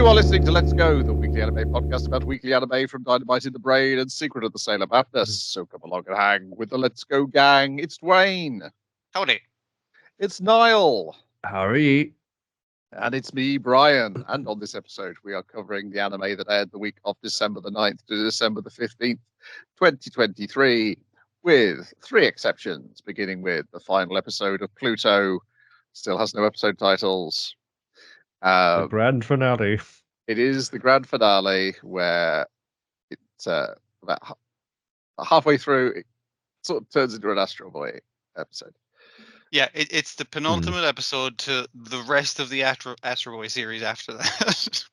are listening to Let's Go, the weekly anime podcast about weekly anime from Dynamite in the Brain and Secret of the Sailor Madness. So come along and hang with the Let's Go gang. It's Dwayne. Howdy. It's Niall. Howdy. And it's me, Brian. And on this episode, we are covering the anime that aired the week of December the 9th to December the 15th, 2023, with three exceptions, beginning with the final episode of Pluto. Still has no episode titles. The grand finale. It is the grand finale where it's about halfway through, it sort of turns into an Astro Boy episode. Yeah, it's the penultimate episode to the rest of the Astro Boy series after that.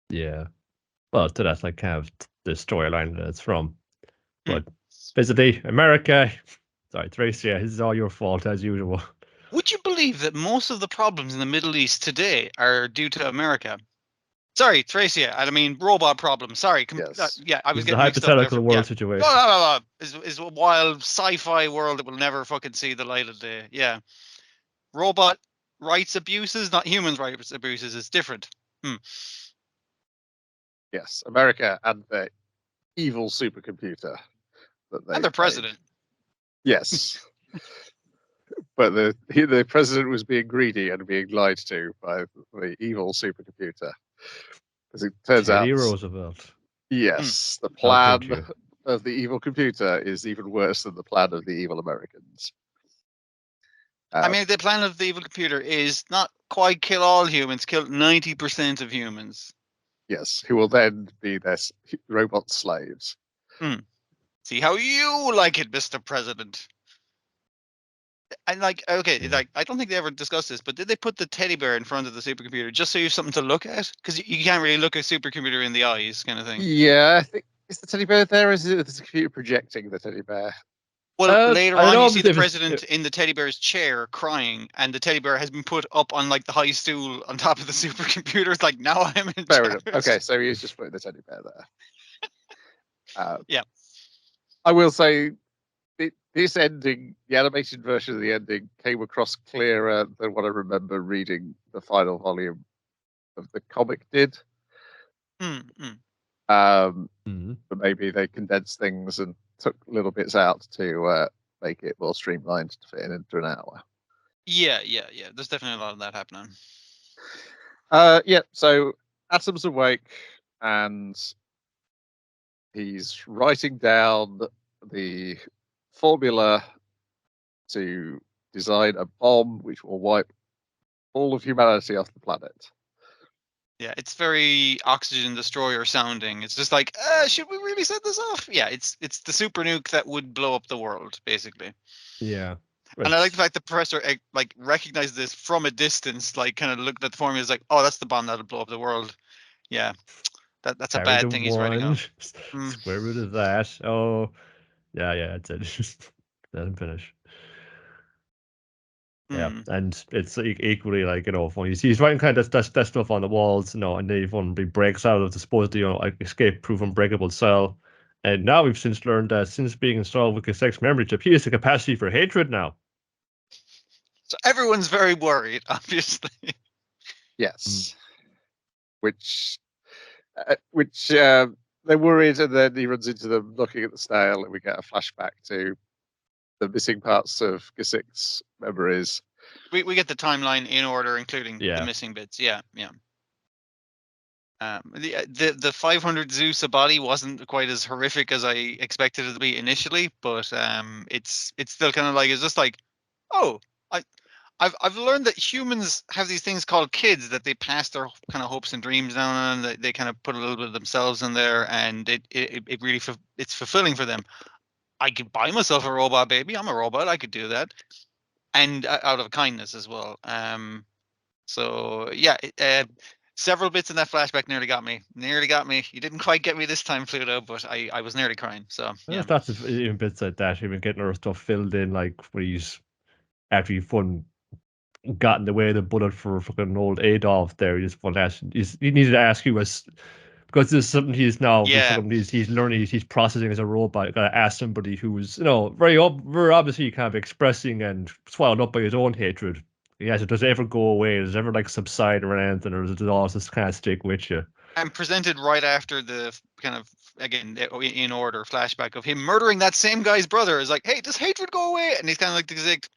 Yeah. Well, so that's like kind of the storyline that it's from. But basically, America. Sorry, Thracia, this is all your fault as usual. Would you believe that most of the problems in the Middle East today are due to America? Sorry, Thracia. I mean, robot problems. Sorry. Yes. Yeah, I was It's a getting mixed up hypothetical there. world situation. No. Is a wild sci-fi world that will never fucking see the light of day. Yeah. Robot rights abuses, not human rights abuses, is different. Yes, America and the evil supercomputer. And their president. Yes. But the president was being greedy and being lied to by the evil supercomputer. As it turns Teddy out, Roosevelt. yes, the How plan could you? of the evil computer is even worse than the plan of the evil Americans. I mean, the plan of the evil computer is not quite kill all humans, kill 90% of humans. Yes, who will then be their robot slaves. See how you like it, Mr. President. And I don't think they ever discussed this, but did they put the teddy bear in front of the supercomputer just so you have something to look at? Because you can't really look a supercomputer in the eyes, kind of thing. Yeah, I think, is the teddy bear there, or is it the computer projecting the teddy bear? Well, later I on, don't you know see if the it was- president in the teddy bear's chair crying, and the teddy bear has been put up on like the high stool on top of the supercomputer. It's like, now I'm in Fair charge. enough. Okay, so he's just putting the teddy bear there. Yeah. I will say this ending, the animated version of the ending, came across clearer than what I remember reading the final volume of the comic did. But maybe they condensed things and took little bits out to make it more streamlined to fit into an hour. Yeah. There's definitely a lot of that happening. So Atom's awake and he's writing down the formula to design a bomb which will wipe all of humanity off the planet. Yeah, it's very Oxygen Destroyer sounding. It's just like, should we really set this off? Yeah, it's the super nuke that would blow up the world, basically. Yeah. And I like the fact the professor like recognized this from a distance, like kind of looked at the formula, is like, oh, that's the bomb that'll blow up the world. Yeah, that's a bad thing he's writing off. Square root of that. Oh, yeah, that's it. Let him finish. Yeah, and it's equally like, when he's writing kind of that stuff on the walls, and then one breaks out of the supposed escape-proof unbreakable cell. And now we've since learned that since being installed with a sex memory chip, he has the capacity for hatred now. So everyone's very worried, obviously. Yes. Which they're worried, and then he runs into them looking at the snail, and we get a flashback to the missing parts of Gasik's memories. We get the timeline in order, including the missing bits. Yeah. The 500 Zeus body wasn't quite as horrific as I expected it to be initially, but it's still kind of like, it's just like, oh, I've learned that humans have these things called kids that they pass their kind of hopes and dreams down on, and they kind of put a little bit of themselves in there, and it really it's fulfilling for them. I could buy myself a robot baby. I'm a robot. I could do that, and out of kindness as well. So yeah, several bits in that flashback nearly got me. You didn't quite get me this time, Pluto, but I was nearly crying. So yeah, There's lots of even bits like that. Even getting other stuff filled in, like when he's after you've got in the way of the bullet for fucking old Adolf. There, you just want to ask. You needed to ask you because this is something he's now. Yeah. He's learning. He's processing as a robot. Got to ask somebody who's very obviously kind of expressing and swallowed up by his own hatred Yeah, so does it ever go away? Does it ever like subside or anything, or does it all just kind of stick with you? And presented right after the kind of, again, in order, flashback of him murdering that same guy's brother. Is like, hey, does hatred go away? And he's kind of like,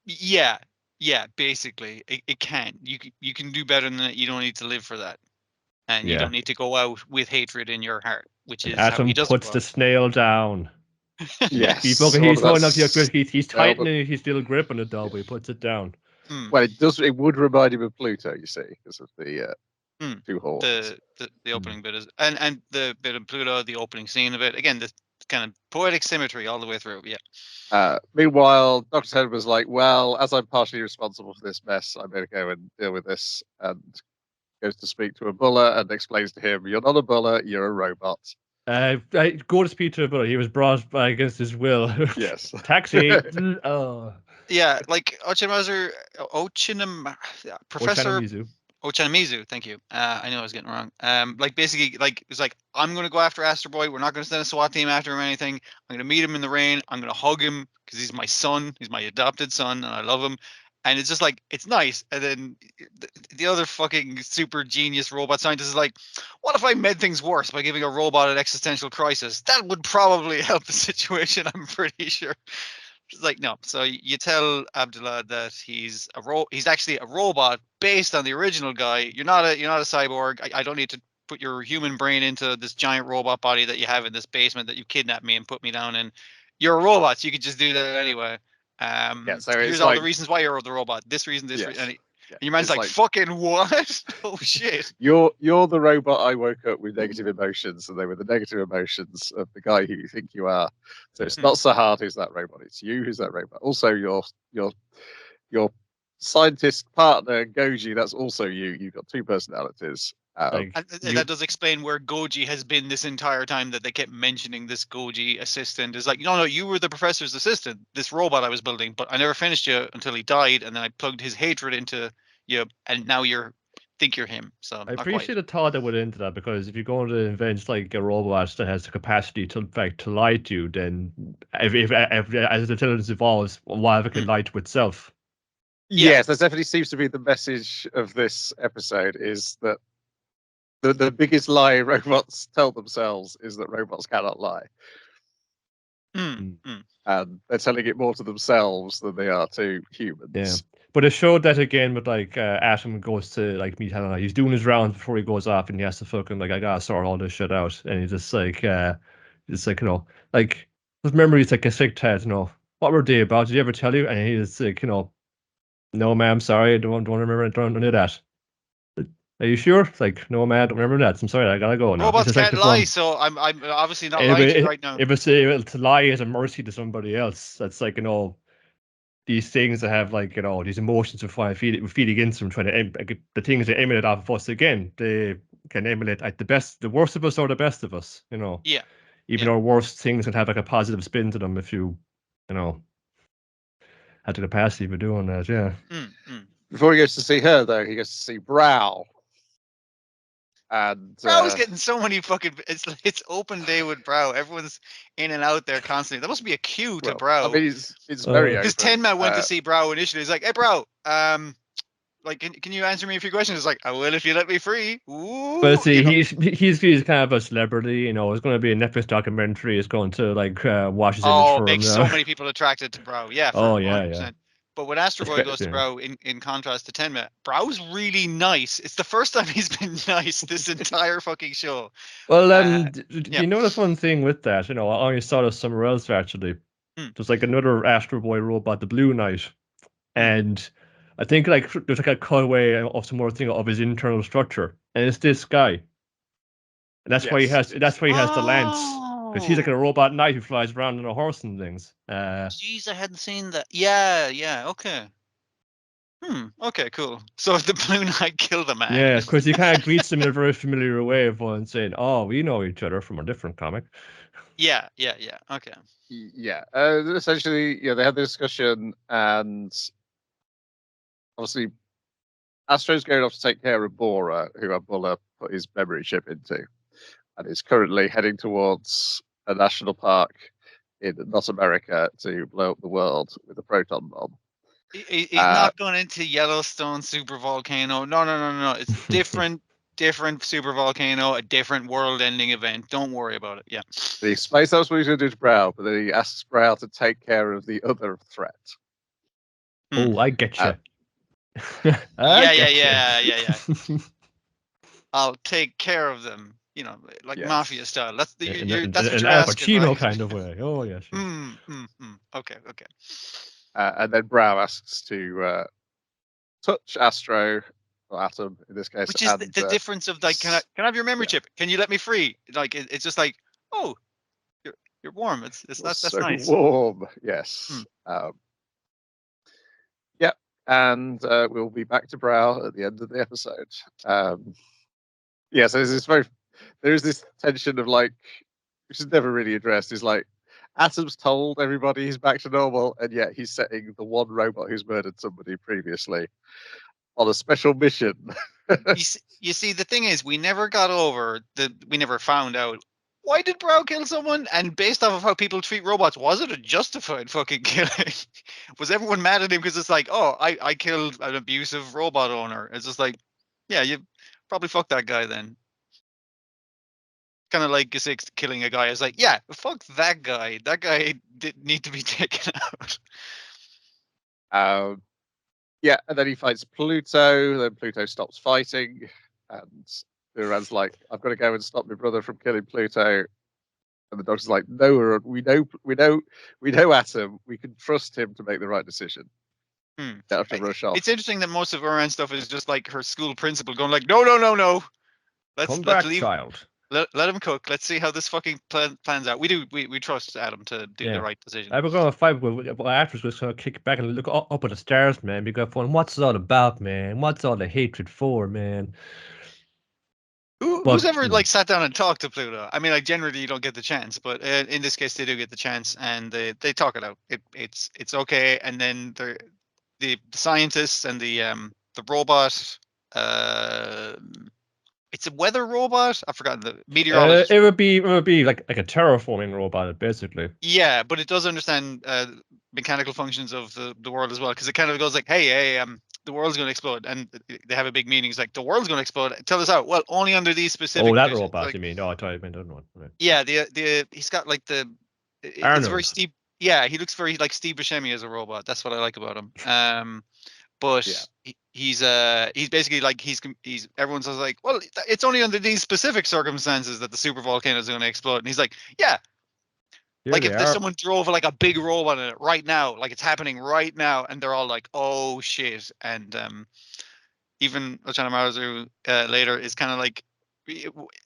yeah, basically, it can. You can do better than that. You don't need to live for that, and you Yeah. don't need to go out with hatred in your heart, which And is how he Atom does puts go the out. snail down. Yes. He's All he's of that holding up s- he's snail, but- tightening his little grip on it though, but he puts it down. Well, it does. It would remind him of Pluto, you see, because of the Hmm. two horns. The opening bit is and the bit of Pluto, the opening scene of it. Again, this kind of poetic symmetry all the way through. Yeah. Meanwhile, Dr. Ted was like, well, as I'm partially responsible for this mess, I better go and deal with this. And goes to speak to a buller and explains to him, you're not a buller, you're a robot. I go to speak to him, but he was brought by against his will. Yes. Taxi. Oh. Yeah, like Professor Ochanomizu. Ochanomizu, thank you. I know I was getting it wrong. Like basically, like it's like I'm gonna go after Astro Boy. We're not gonna send a SWAT team after him or anything. I'm gonna meet him in the rain. I'm gonna hug him because he's my son. He's my adopted son, and I love him. And it's just like it's nice. And then the other fucking super genius robot scientist is like, what if I made things worse by giving a robot an existential crisis? That would probably help the situation. I'm pretty sure. It's like no. So you tell Abdullah that he's actually a robot based on the original guy. You're not a cyborg. I don't need to put your human brain into this giant robot body that you have in this basement that you kidnapped me and put me down in. You're a robot, so you could just do that anyway. So here's it's all like, the reasons why you're the robot. This reason, this yes, reason. yeah, And your man's it's like, fucking what? Oh shit. You're the robot I woke up with negative emotions, and they were the negative emotions of the guy who you think you are. So it's not Sahad who's that robot, it's you who's that robot. Also your scientist partner Goji, that's also you. You've got two personalities. And that does explain where Goji has been this entire time, that they kept mentioning this Goji assistant. Is like, no, you were the professor's assistant, this robot I was building, but I never finished you until he died, and then I plugged his hatred into you, and now think you're him. So I appreciate the thought that went into that, because if you're going to invent like a robot that has the capacity to, in fact, to lie to you, then if as the intelligence evolves, why it can lie to itself? Yes, that definitely seems to be the message of this episode, is that the biggest lie robots tell themselves is that robots cannot lie. And they're telling it more to themselves than they are to humans. Yeah. But it showed that again with like Atom goes to like meet Helena. He's doing his rounds before he goes off, and he has to fucking like, I gotta sort all this shit out. And he's just like like his memories like a sick Ted, what were they about? Did he ever tell you? And he's like, no, ma'am, sorry, I don't remember. I don't know that. Are you sure? It's like, no, man, I don't remember that. I'm sorry, I gotta go now. Robots can't lie, one. so I'm obviously not lying to you right now. If it's to lie is a mercy to somebody else, that's like, these things that have like, these emotions we feed against them, trying to the things they emulate off of us again, they can emulate like the worst of us or the best of us, Yeah. Even our worst things can have like a positive spin to them if you had the capacity for doing that, yeah. Before he goes to see her, though, he goes to see Brow. And Brow's getting so many fucking. It's open day with Brow. Everyone's in and out there constantly. That must be a queue to Brow. I mean, it's very open. Because Tenma went to see Brow initially. He's like, "Hey, Brow, like, can you answer me a few questions?" It's like, "I will if you let me free." Ooh, but see, he's kind of a celebrity. It's going to be a Netflix documentary. It's going to like wash his image for him. Makes so many people attracted to Brow. Yeah. Yeah. But when Astro Boy goes to Brow, in contrast to Tenma, Brow's really nice. It's the first time he's been nice this entire fucking show. Well, you notice one thing with that? I only saw this somewhere else actually. There's like another Astro Boy robot, the Blue Knight, and I think like there's like a cutaway of some more thing of his internal structure, and it's this guy. And that's why he has. That's why he has the lance. Because he's like a robot knight who flies around on a horse and things. Jeez, I hadn't seen that. Yeah, okay. Okay, cool. So the Blue Knight killed the man. Yeah, because he kind of greets him in a very familiar way of one saying, "Oh, we know each other from a different comic." Yeah. Okay. Yeah. Essentially, they had the discussion, and obviously, Astro's going off to take care of Bora, who Abdullah put his memory chip into, and is currently heading towards a national park in North America to blow up the world with a proton bomb. He's Uh, not going into Yellowstone super volcano. No. It's different super volcano, a different world-ending event. Don't worry about it. Yeah. He explains that's what he's going to do to Brow, but then he asks Brow to take care of the other threat. Oh, I get you. Yeah. I'll take care of them. You know, like Yes. mafia style. That's the in that's what an you're Al asking, Pacino right? kind of way. Oh yes. Okay. And then Brow asks to touch Astro, or Atom in this case. Which is and, the difference of like, can I have your memory chip? Can you let me free? Like it's just like, oh, you're warm. That's so nice. warm. Yes. Yeah. And we'll be back to Brow at the end of the episode. Yeah, so there's this tension of like, which is never really addressed, is like Atom's told everybody he's back to normal, and yet he's setting the one robot who's murdered somebody previously on a special mission. You see, the thing is, we never found out, why did Brow kill someone? And based off of how people treat robots, was it a justified fucking killing? Was everyone mad at him because it's like, oh, I killed an abusive robot owner? It's just like, yeah, you probably fucked that guy then. Kind of like G6 killing a guy. It's like, yeah, fuck that guy. That guy didn't need to be taken out. Yeah, and then he fights Pluto. Then Pluto stops fighting, and Uran's like, "I've got to go and stop my brother from killing Pluto." And the doctor's like, "No, we know Atom. We can trust him to make the right decision." Don't have to rush off. It's interesting that most of Uran's stuff is just like her school principal going like, no. Come back, child. Let him cook. Let's see how this fucking plans out. We trust Adam to do the right decision. We're going to fight, but afterwards we're going to kick back and look up at the stars, man. We got fun. What's it all about, man? What's all the hatred for, man? Who's ever like sat down and talked to Pluto? I mean, like generally you don't get the chance, but in this case they do get the chance, and they talk it out. It's okay, and then the scientists and the robot. It's a weather robot. I forgot the meteorologist. It would be like a terraforming robot, basically. Yeah, but it does understand mechanical functions of the world as well, because it kind of goes like, hey, the world's going to explode, and they have a big meaning. It's like, the world's going to explode. Tell us out. Well, only under these specific. Oh, that conditions. robot, like, you mean? No, I thought you meant another one. Right. Yeah, he's got like it's very Steve. Yeah, he looks very like Steve Buscemi as a robot. That's what I like about him. But yeah. He's basically like he's everyone says like, well, it's only under these specific circumstances that the super volcano is going to explode, and he's like, yeah. Here like if someone drove like a big robot in it right now, like it's happening right now, and they're all like, oh shit. And even Ochana Maru later is kind of like,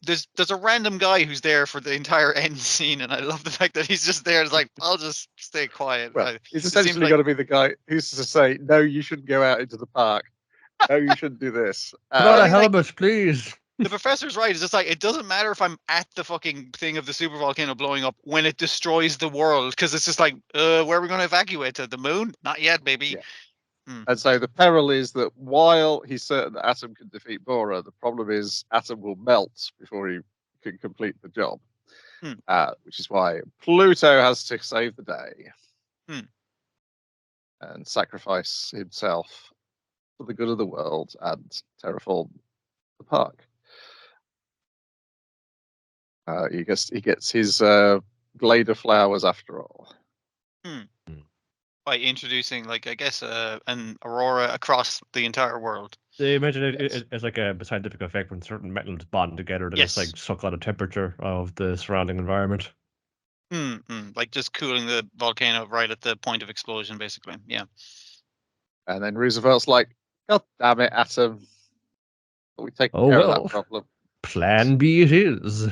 there's a random guy who's there for the entire end scene, and I love the fact that he's just there. It's like, I'll just stay quiet. Well, he's essentially got to be the guy who's to say, no, you shouldn't go out into the park. No, you shouldn't do this. Put on a helmet, please. The professor's right. It's just like, it doesn't matter if I'm at the fucking thing of the super volcano blowing up when it destroys the world, because it's just like, where are we going to evacuate to? The moon? Not yet, baby. Yeah. And so the peril is that while he's certain that Atom can defeat Bora, the problem is Atom will melt before he can complete the job, which is why Pluto has to save the day and sacrifice himself for the good of the world and terraform the park. He gets his glade of flowers after all. By introducing, like, I guess, an aurora across the entire world. They imagine it as like a scientific effect when certain metals bond together to just like suck out the temperature of the surrounding environment. Like just cooling the volcano right at the point of explosion, basically. Yeah. And then Roosevelt's like, God damn it, Atom. We take care of that problem. Plan B it is.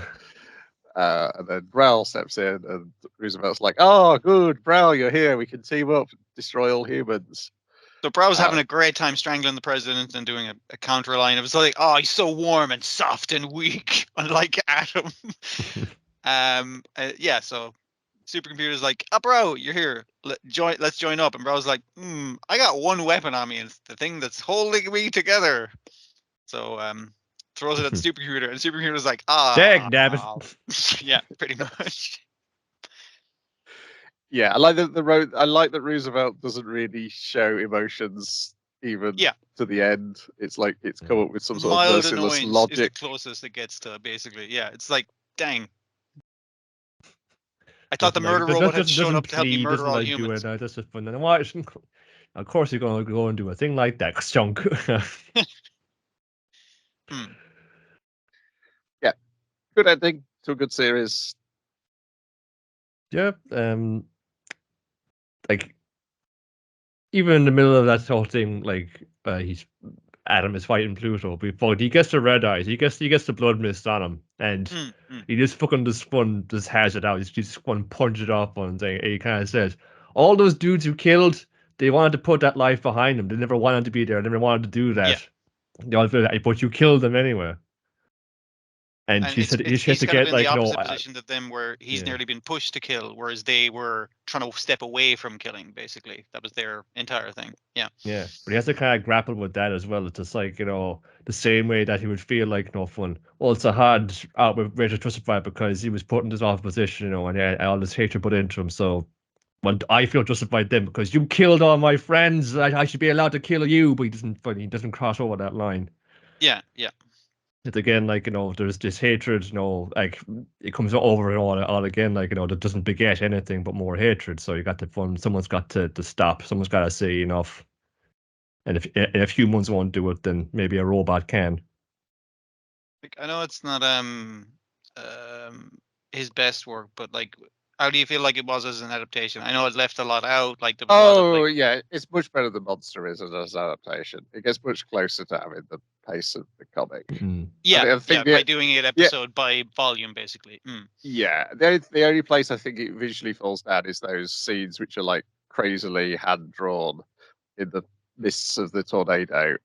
And then Browl steps in, and Roosevelt's like, "Oh, good, Browl, you're here. We can team up, destroy all humans." So Brow's having a great time strangling the president and doing a counter line. It was like, "Oh, he's so warm and soft and weak, unlike Atom." Yeah. So supercomputer's like, "Oh, bro, you're here. Let's join up." And Brow's like, "I got one weapon on me. It's the thing that's holding me together." So throws it at the supercomputer, and the supercomputer's like, Dag nabbit. Yeah, pretty much. Yeah, I like that I like that Roosevelt doesn't really show emotions even Yeah. to the end. It's like it's come up with some sort of Mild merciless annoyance is the logic. closest it gets to, basically. Yeah, it's like, dang. I thought Just the like, murder robot had shown doesn't up to help me plead, murder doesn't all like do humans. it. That's just fun. And why? Of course, you're going to go and do a thing like that, chunk. Hmm. Good ending to a good series. Yeah, like even in the middle of that whole thing, like Adam is fighting Pluto before he gets the red eyes, he gets the blood mist on him, and he just fucking just has it out. He's just one punch it off one thing. He kind of says, all those dudes who killed, they wanted to put that life behind them. They never wanted to be there. They never wanted to do that. They all feel that, but you killed them anyway. And she said he has he's to kind of get in the like opposite position to them, where he's yeah. nearly been pushed to kill, whereas they were trying to step away from killing. Basically, that was their entire thing. Yeah. Yeah, but he has to kind of grapple with that as well. It's just like, the same way that he would feel like no fun. Well, it's a hard way to justify it because he was put in this awful position, and he had all this hatred put into him. So, well, I feel justified then because you killed all my friends. I should be allowed to kill you, but he doesn't cross over that line. Yeah. It's again like, there's this hatred, like it comes over and all again, like, that doesn't beget anything but more hatred. So you got to someone's got to stop. Someone's got to say enough. And if humans won't do it, then maybe a robot can. Like, I know it's not his best work, but like, how do you feel like it was as an adaptation? I know it left a lot out. Like, there was a lot of, like, Yeah, it's much better than Monster is as an adaptation. It gets much closer to having the pace of the comic. I think by doing it episode by volume, basically. Yeah, the only place I think it visually falls down is those scenes which are like crazily hand drawn in the mists of the tornado.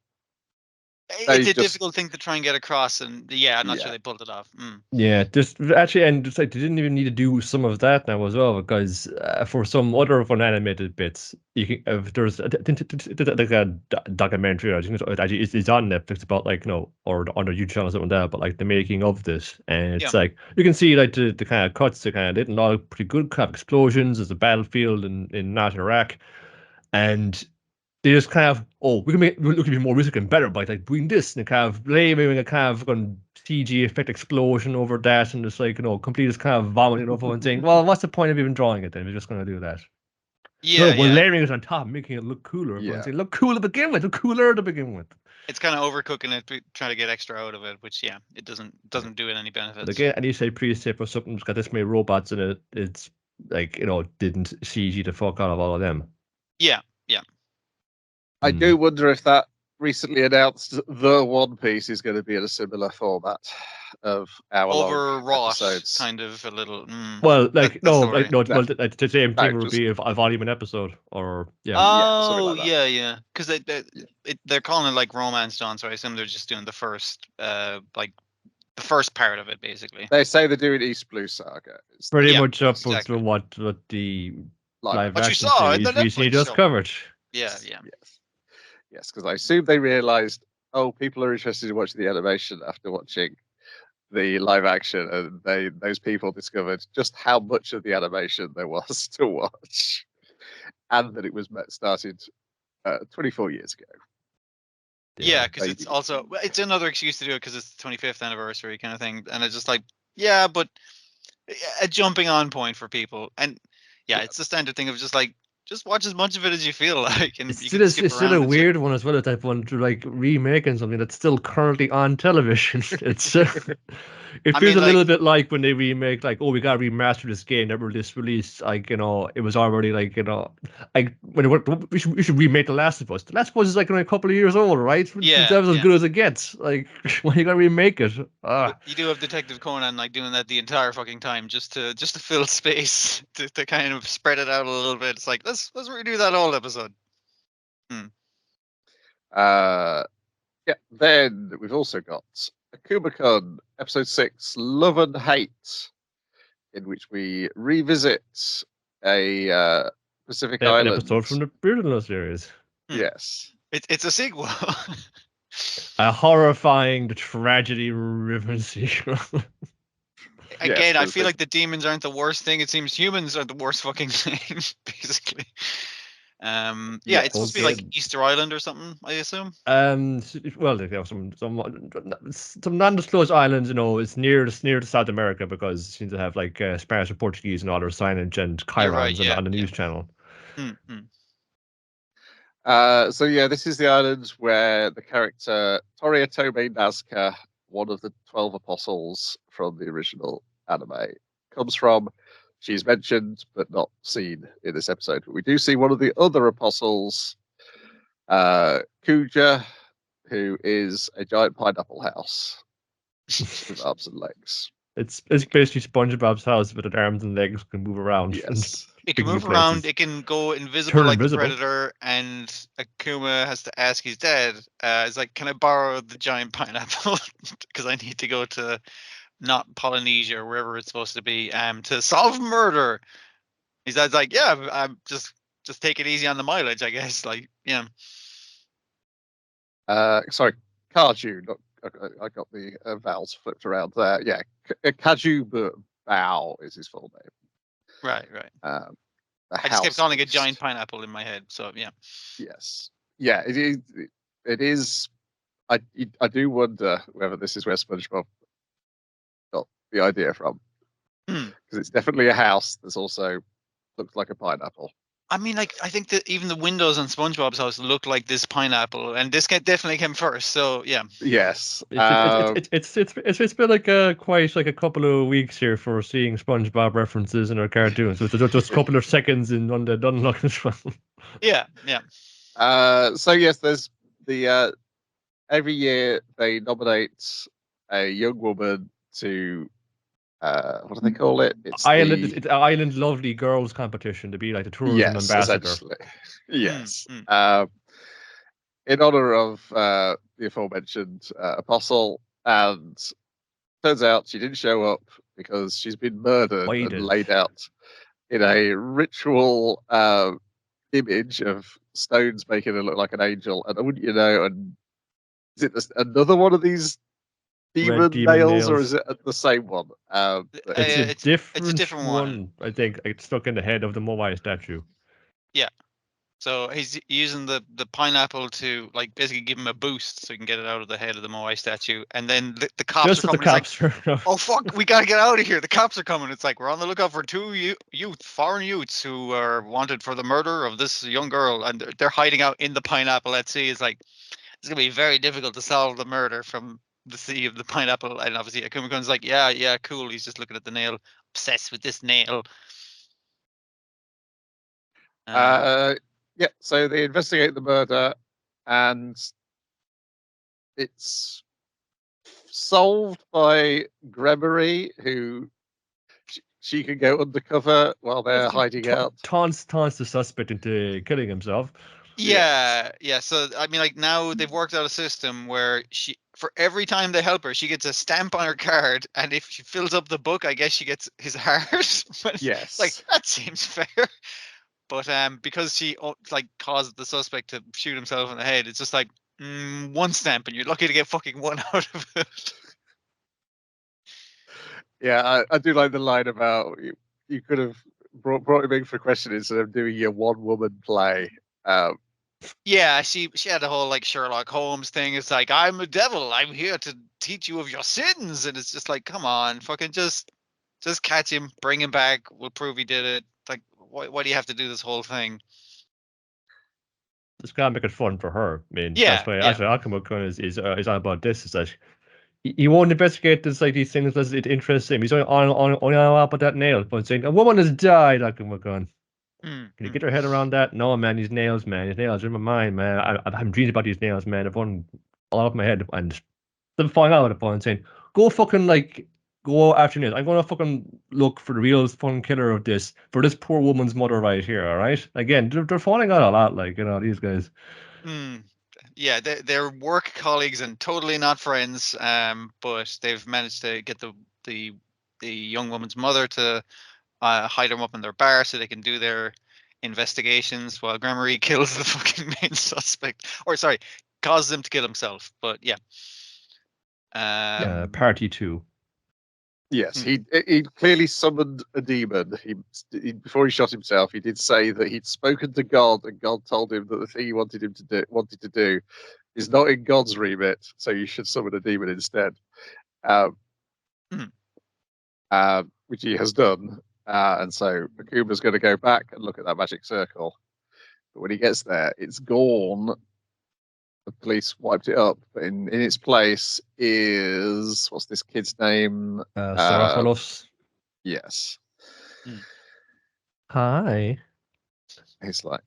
It's a difficult thing to try and get across, and I'm not sure they pulled it off. Yeah, just actually, and it's like they didn't even need to do some of that now as well, because for some other of unanimated bits, you can if there's like a documentary, I think it's on Netflix about like or on the YouTube channel or something like that, but like the making of this, and it's like you can see like the kind of cuts, the kind of didn't all pretty good kind of explosions. There's a battlefield in North Iraq, and they just kind of, we can look even more risky and better by like doing this, and kind of blaming a kind of CG effect explosion over that, and just like, complete just kind of vomiting over and saying, well, what's the point of even drawing it then? We're just going to do that. We're layering it on top, making it look cooler. Yeah. Saying, look cool to begin with, look cooler to begin with. It's kind of overcooking it, trying to get extra out of it, which it doesn't do it any benefits. But again, and you say precept or something's got this many robots in it, it's like, didn't CG the fuck out of all of them. Yeah. I do wonder if that recently announced The One Piece is going to be in a similar format of hour-long episodes. Kind of a little. Well, like the same thing would be a volume an episode, or because they're calling it like Romance Dawn, so I assume they're just doing the first the first part of it, basically. They say they're doing East Blue Saga. It's pretty much up with what the live action series recently just covered. Yes, because I assume they realized, people are interested in watching the animation after watching the live action, and those people discovered just how much of the animation there was to watch, and that it was started 24 years ago. Yeah, because it's another excuse to do it because it's the 25th anniversary kind of thing, and it's just like, but a jumping on point for people, and it's the standard thing of just like, just watch as much of it as you feel like, and it's still a weird one as well. That one to like remaking something that's still currently on television. It's it feels a little bit like when they remake, like, we gotta remaster this game that was released, like, it was already like, like when we should remake The Last of Us. The Last of Us is like a couple of years old, right? That was as good as it gets. Like, why you gotta remake it? You do have Detective Conan like doing that the entire fucking time just to fill space to kind of spread it out a little bit. It's like, let's redo that whole episode. Then we've also got Akuma-kun episode 6, Love and Hate, in which we revisit a Pacific Island episode from the Bearden series. Yes, it's a sequel. A horrifying tragedy riven sequel. again, I feel there's- like the demons aren't the worst thing. It seems humans are the worst fucking thing, basically. Yeah, it's supposed to be like Okay. Easter Island or something, I assume. Well, there are some non-disclosed islands. It's near to South America because it seems to have like Spanish and Portuguese and all their signage and You're right, chirons yeah, on the yeah. news channel. So yeah, this is the island where the character Toria Tome Nazca, one of the 12 apostles from the original anime, comes from. She's mentioned but not seen in this episode. But we do see one of the other apostles, Kuja, who is a giant pineapple house with arms and legs. It's basically SpongeBob's house, but its arms and legs can move around. Yes. It can Big new move around. places. It can go invisible Turn like invisible. the Predator, and Akuma has to ask his dad. It's like, can I borrow the giant pineapple? Because I need to go to not Polynesia or wherever it's supposed to be to solve murder. His dad's like, yeah, I'm just take it easy on the mileage, I guess. Like, yeah. Sorry, Kaju. I got the vowels flipped around there. Yeah, Kaju Bao is his full name. Right. The I just kept calling it beast. giant pineapple in my head. So yeah. Yes. Yeah, it is. It is. I do wonder whether this is where SpongeBob got the idea from, because it's definitely a house that's also looks like a pineapple. I mean, like, I think that even the windows on SpongeBob's house look like this pineapple, and this definitely came first. So yeah. Yes. It's been like quite like a couple of weeks here for seeing SpongeBob references in our cartoons. So it's just a couple of seconds in on the Dunlock as well. Yeah. So yes, there's the every year they nominate a young woman to what do they call it? It's It's Island Lovely Girls competition to be like the tourism ambassador. Essentially. Yes. Mm. In honor of the aforementioned apostle, and turns out she didn't show up because she's been murdered Why and did? laid out in a ritual image of stones making her look like an angel. And wouldn't you know? And is it another one of these demon demon nails, or nails. is it the same one? It's a different one. I think it's stuck in the head of the Moai statue. Yeah. So he's using the pineapple to like basically give him a boost so he can get it out of the head of the Moai statue, and then the cops Just are as the coming. cops It's like, oh fuck, we gotta get out of here. The cops are coming. It's like we're on the lookout for two foreign youths who are wanted for the murder of this young girl, and they're hiding out in the pineapple at sea. It's like it's gonna be very difficult to solve the murder from the sea of the pineapple. And obviously Akuma-kun's like, yeah, cool. He's just looking at the nail, obsessed with this nail. Yeah, so they investigate the murder, and it's solved by Gregory, who she can go undercover while they're hiding out. Taunts the suspect into killing himself. Yeah. So I mean, like now they've worked out a system where for every time they help her, she gets a stamp on her card, and if she fills up the book, I guess she gets his heart. But yes, like that seems fair. But because she like caused the suspect to shoot himself in the head, it's just like one stamp, and you're lucky to get fucking one out of it. Yeah, I do like the line about you could have brought him in for a question instead of doing your one woman play. Yeah, she had a whole like Sherlock Holmes thing. It's like, I'm a devil. I'm here to teach you of your sins, and it's just like, come on, fucking just catch him, bring him back. We'll prove he did it. Like, why do you have to do this whole thing? It's gotta make it fun for her. I mean, Yeah, that's why Akuma-kun is all about this. Is that he won't investigate this like these things unless it interests him. He's only about that nail, but saying a woman has died. Akuma-kun. Can you get your head around that? No, man, these nails, man. These nails are in my mind, man. I'm dreaming about these nails, man. I've one all up my head. And then falling out at the point saying, go fucking, like, go after nails. I'm going to fucking look for the real fucking killer of this, for this poor woman's mother right here, all right? Again, they're falling out a lot, like, these guys. Yeah, they're work colleagues and totally not friends. But they've managed to get the young woman's mother to hide them up in their bar so they can do their investigations while Gregory kills the fucking main suspect. Or sorry, causes him to kill himself. But yeah. Party 2. Yes, he clearly summoned a demon. He before he shot himself, he did say that he'd spoken to God, and God told him that the thing he wanted to do is not in God's remit, so you should summon a demon instead. Um, which he has done. And so Akuma's going to go back and look at that magic circle. But when he gets there, it's gone. The police wiped it up. But in its place is, what's this kid's name? Seraphos. Yes. Hi. He's like,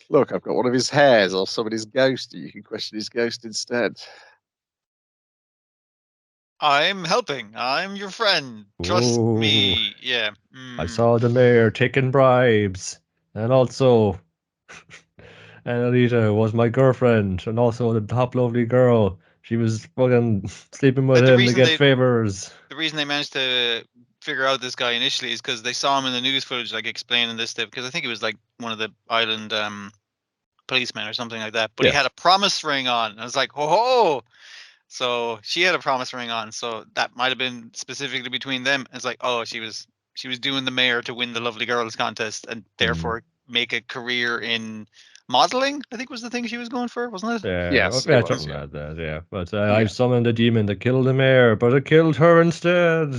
look, I've got one of his hairs or somebody's ghost. You can question his ghost instead. I'm helping. I'm your friend. Trust me. Yeah. I saw the mayor taking bribes, and also, and Alita was my girlfriend, and also the top lovely girl. She was fucking sleeping with him to get favors. The reason they managed to figure out this guy initially is because they saw him in the news footage, like explaining this stuff. Because I think it was like one of the island policemen or something like that. But he had a promise ring on. And I was like, ho. So she had a promise ring on, so that might have been specifically between them. It's like, oh, she was doing the mayor to win the lovely girls contest, and therefore make a career in modeling. I think was the thing she was going for, wasn't it? Yeah, yes, something like that. Yeah, but I summoned a demon to kill the mayor, but it killed her instead.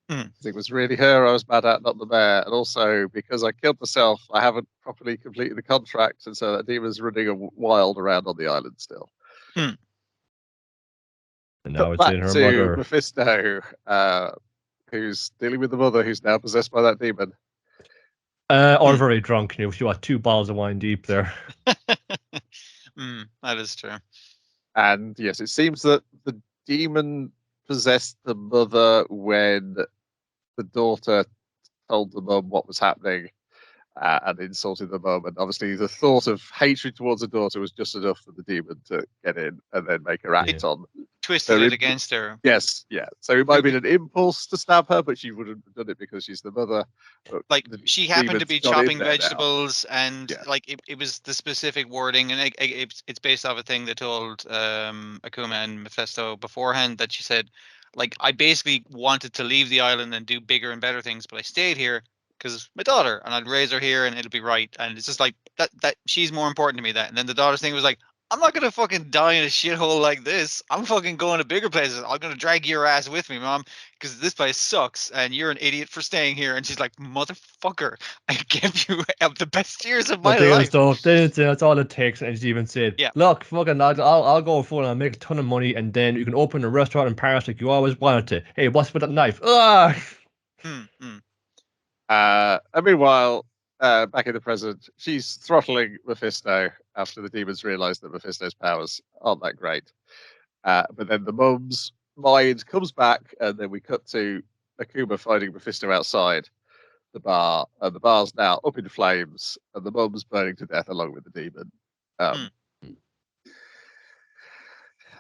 It was really her I was mad at, not the mayor. And also because I killed myself, I haven't properly completed the contract, and so that demon's running wild around on the island still. And now it's in her mother. Mephisto, who's dealing with the mother, who's now possessed by that demon. Or very drunk. You know, she got 2 bottles of wine deep there. That is true. And yes, it seems that the demon possessed the mother when the daughter told the mum what was happening and insulted the mum. And obviously the thought of hatred towards the daughter was just enough for the demon to get in and then make her act on. Twisted it against her. Yes, yeah. So it might have been an impulse to stab her, but she wouldn't have done it because she's the mother. Like she happened to be chopping vegetables, and like it was the specific wording, and it's based off a thing they told Akuma and Mephisto beforehand, that she said, like, I basically wanted to leave the island and do bigger and better things, but I stayed here because my daughter, and I'd raise her here and it'll be right. And it's just like that she's more important to me. That, and then the daughter's thing was like, I'm not gonna fucking die in a shithole like this. I'm fucking going to bigger places. I'm gonna drag your ass with me, mom, because this place sucks and you're an idiot for staying here. And she's like, motherfucker, I gave you the best years of my life. That's all it takes. And she even said, look, fucking, I'll go for it. I'll make a ton of money, and then you can open a restaurant in Paris like you always wanted to. Hey, what's with that knife? And meanwhile, back in the present, she's throttling Mephisto after the demons realise that Mephisto's powers aren't that great. But then the mum's mind comes back, and then we cut to Akuma finding Mephisto outside the bar, and the bar's now up in flames, and the mum's burning to death along with the demon.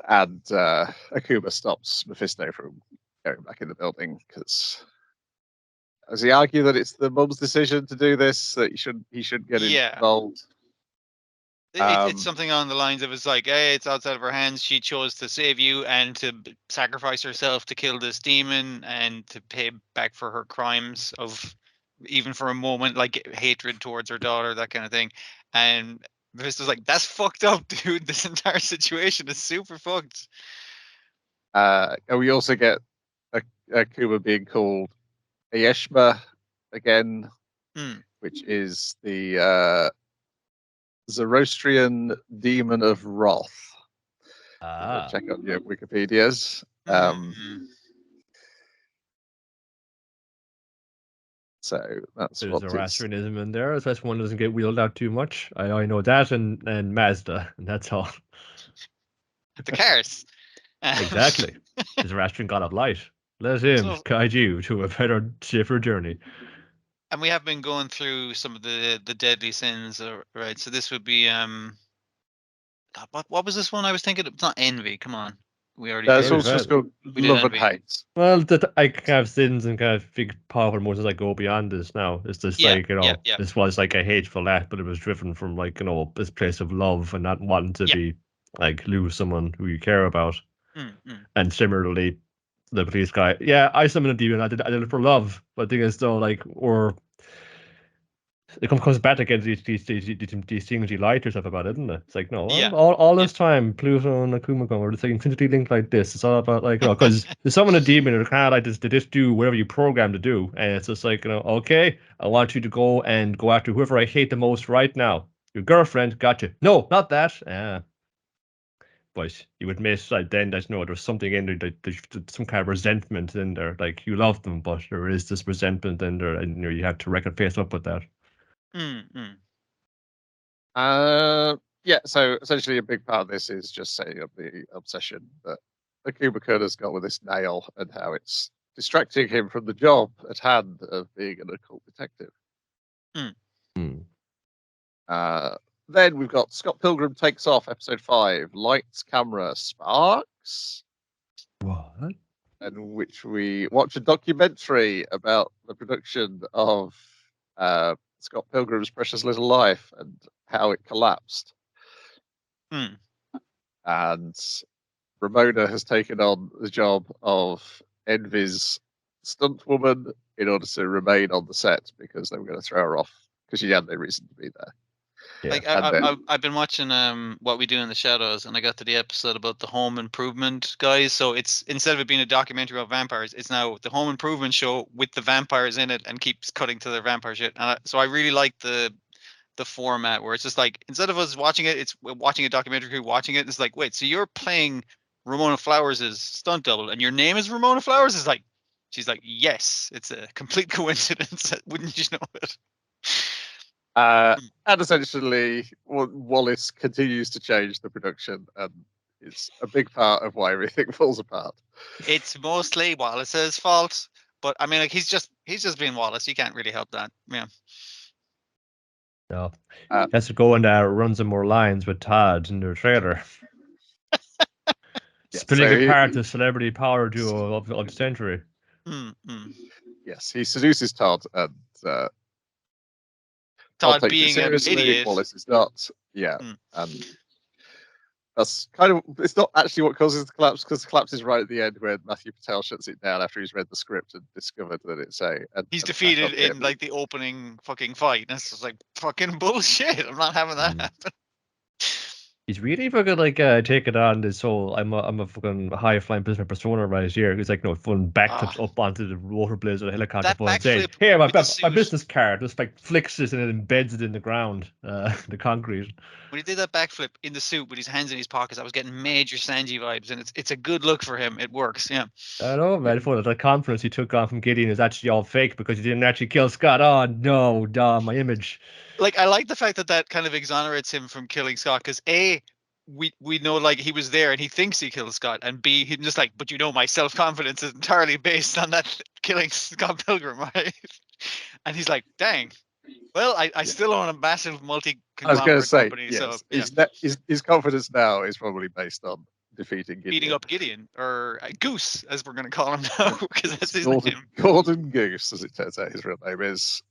And Akuma stops Mephisto from going back in the building because... Does he argue that it's the mum's decision to do this, that he shouldn't get involved? It's something on the lines of, it's like, hey, it's outside of her hands. She chose to save you and to sacrifice herself to kill this demon and to pay back for her crimes of, even for a moment, like hatred towards her daughter, that kind of thing. And Mephisto's like, that's fucked up, dude. This entire situation is super fucked. And we also get Akuma being called Ayeshma again, which is the Zoroastrian demon of wrath. Check out your Wikipedias. So that's there's Zoroastrianism in there, especially one doesn't get wheeled out too much. I know that and Mazda, and that's all. The cars. Exactly. The Zoroastrian god of light. Let him guide you to a better, safer journey. And we have been going through some of the deadly sins, right? So this would be what was this one I was thinking? It's not envy. Come on, we already. That's also just called love and hate. Well, I have sins and kind of big powerful emotions that go beyond this. Now it's just this was like a hateful act, but it was driven from this place of love and not wanting to be like lose someone who you care about. And similarly, the police guy. Yeah, I summoned a demon. I did it for love. But the thing is, though, like, or it comes back against these things you lie to yourself about, isn't it? It's like, no, Yeah. all this time, Pluto and Akuma were just like intrinsically linked like this. It's all about, like, because there's someone a demon or kind of like this, to just do whatever you program to do, and it's just like, okay, I want you to go after whoever I hate the most right now. Your girlfriend, gotcha. No, not that. But you would miss, like, then there's there's something in there, there's some kind of resentment in there. Like, you love them, but there is this resentment in there, and you have to face up with that. Yeah, so essentially a big part of this is just setting up the obsession that Akuma Kuna's got with this nail and how it's distracting him from the job at hand of being an occult detective. Then we've got Scott Pilgrim Takes Off, episode 5, Lights, Camera, Sparks. What? In which we watch a documentary about the production of Scott Pilgrim's Precious Little Life and how it collapsed. And Ramona has taken on the job of Envy's stunt woman in order to remain on the set because they were going to throw her off because she had no reason to be there. Yeah. Like I've been watching What We Do in the Shadows, and I got to the episode about the home improvement guys. So it's, instead of it being a documentary about vampires, it's now the home improvement show with the vampires in it, and keeps cutting to their vampire shit. And so I really like the format where it's just like, instead of us watching it, it's watching a documentary crew watching it. It's like, wait, so you're playing Ramona Flowers' stunt double, and your name is Ramona Flowers? Is like, she's like, yes, it's a complete coincidence. Wouldn't you know it? And essentially, Wallace continues to change the production, and it's a big part of why everything falls apart. It's mostly Wallace's fault, but I mean, like, he's just being Wallace. You can't really help that. Yeah. No, he has to go and run some more lines with Todd in their trailer. Splitting apart the celebrity power duo of the century. Yes, he seduces Todd, and Todd being an idiot. Wallace is not. Yeah, and that's kind of, it's not actually what causes the collapse, because the collapse is right at the end when Matthew Patel shuts it down after he's read the script and discovered that it's he's defeated in like the opening fucking fight. And it's just like, fucking bullshit. I'm not having that happen. He's really fucking like taking on this whole I'm a fucking high flying business persona right here. He's like, fun backflips up onto the rotor blades of the helicopter and saying, "Here, my business card." Just like flicks it and it embeds it in the ground, the concrete. When he did that backflip in the suit with his hands in his pockets, I was getting major Sanji vibes, and it's a good look for him. It works, yeah. I know, man. The confidence he took on from Gideon is actually all fake because he didn't actually kill Scott. Oh no, my image. Like, I like the fact that kind of exonerates him from killing Scott, because A, we know, like, he was there and he thinks he killed Scott, and B, he's just like, but my self-confidence is entirely based on that killing Scott Pilgrim, right? And he's like, dang. Well, I still own a massive multi-conglomerate company. Yes, so his confidence now is probably based on defeating Gideon. Beating up Gideon, or Goose, as we're going to call him now, because that's his name. Gordon Goose, as it turns out his real name is.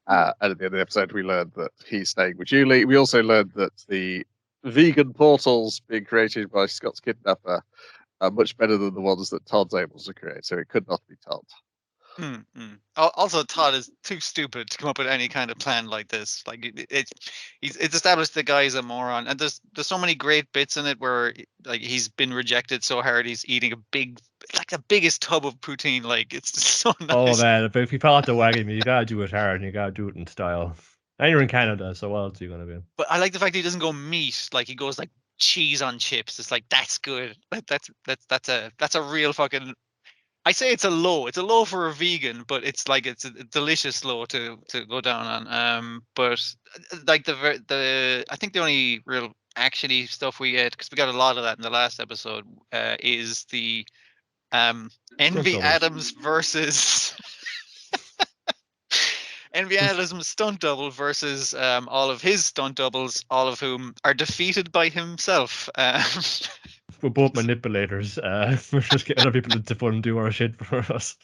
And at the end of the episode, we learned that he's staying with Julie. We also learned that the vegan portals being created by Scott's kidnapper are much better than the ones that Todd's able to create, so it could not be Todd. Also, Todd is too stupid to come up with any kind of plan like this. Like, it's established the guy is a moron, and there's so many great bits in it where, like, he's been rejected so hard he's eating the biggest tub of poutine. Like, it's just so nice. Oh man, if you fall out the wagon, you gotta do it hard and you gotta do it in style. And you're in Canada, so what else are you gonna be? But I like the fact that he doesn't go meat. Like, he goes like cheese on chips. It's like, that's good. Like, that's a real fucking. I say it's a low for a vegan, but it's a delicious low to go down on. But like I think the only real actiony stuff we get, because we got a lot of that in the last episode, is the Envy Adams versus Envy Adams stunt double versus all of his stunt doubles, all of whom are defeated by himself. We're both manipulators. We're just getting other people to fun and do our shit for us.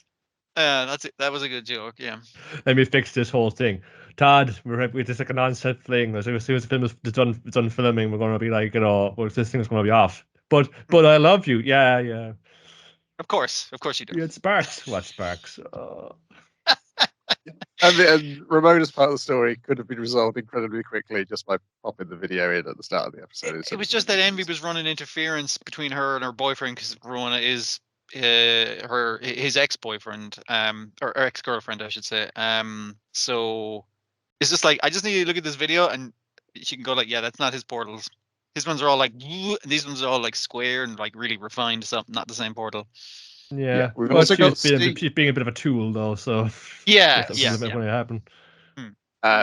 That's it. That was a good joke. Yeah. Let me fix this whole thing. Todd, we're just like an on-set fling. As soon as the film is done filming, we're going to be like, this thing's going to be off. But I love you. Yeah. Of course you do. We had Sparks. Watch Sparks. And Ramona's part of the story could have been resolved incredibly quickly just by popping the video in at the start of the episode. It was just that Envy was running interference between her and her boyfriend because Ramona is his ex-boyfriend, or ex-girlfriend, I should say. So it's just like I just need you to look at this video and she can go like, yeah, that's not his portals. His ones are all like, and these ones are all like square and like really refined stuff, not the same portal. Yeah. we've Well, also got she's being a bit of a tool though, so Yeah, that's yeah, when it happened.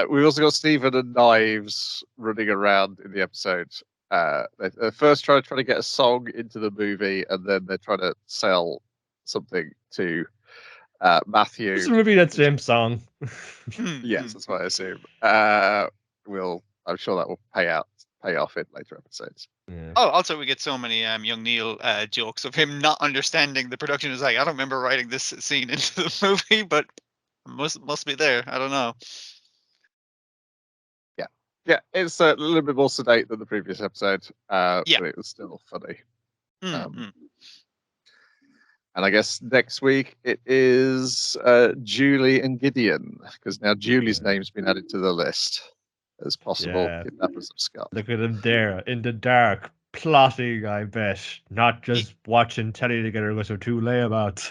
we've also got Stephen and Knives running around in the episode. They first trying to get a song into the movie, and then they're trying to sell something to Matthew. This movie, that's James' song. Yes, that's what I assume. I'm sure that will pay off in later episodes. Yeah. Oh, also we get so many young Neil jokes of him not understanding the production. Is like, I don't remember writing this scene into the movie, but must be there. I don't know. Yeah, it's a little bit more sedate than the previous episode, Yeah. but it was still funny. Mm. And I guess next week it is Julie and Gideon, because now Julie's name's been added to the list as possible kidnappers of Scott. Look at them there in the dark, plotting, I bet. Not just watching telly together because they're too layabouts.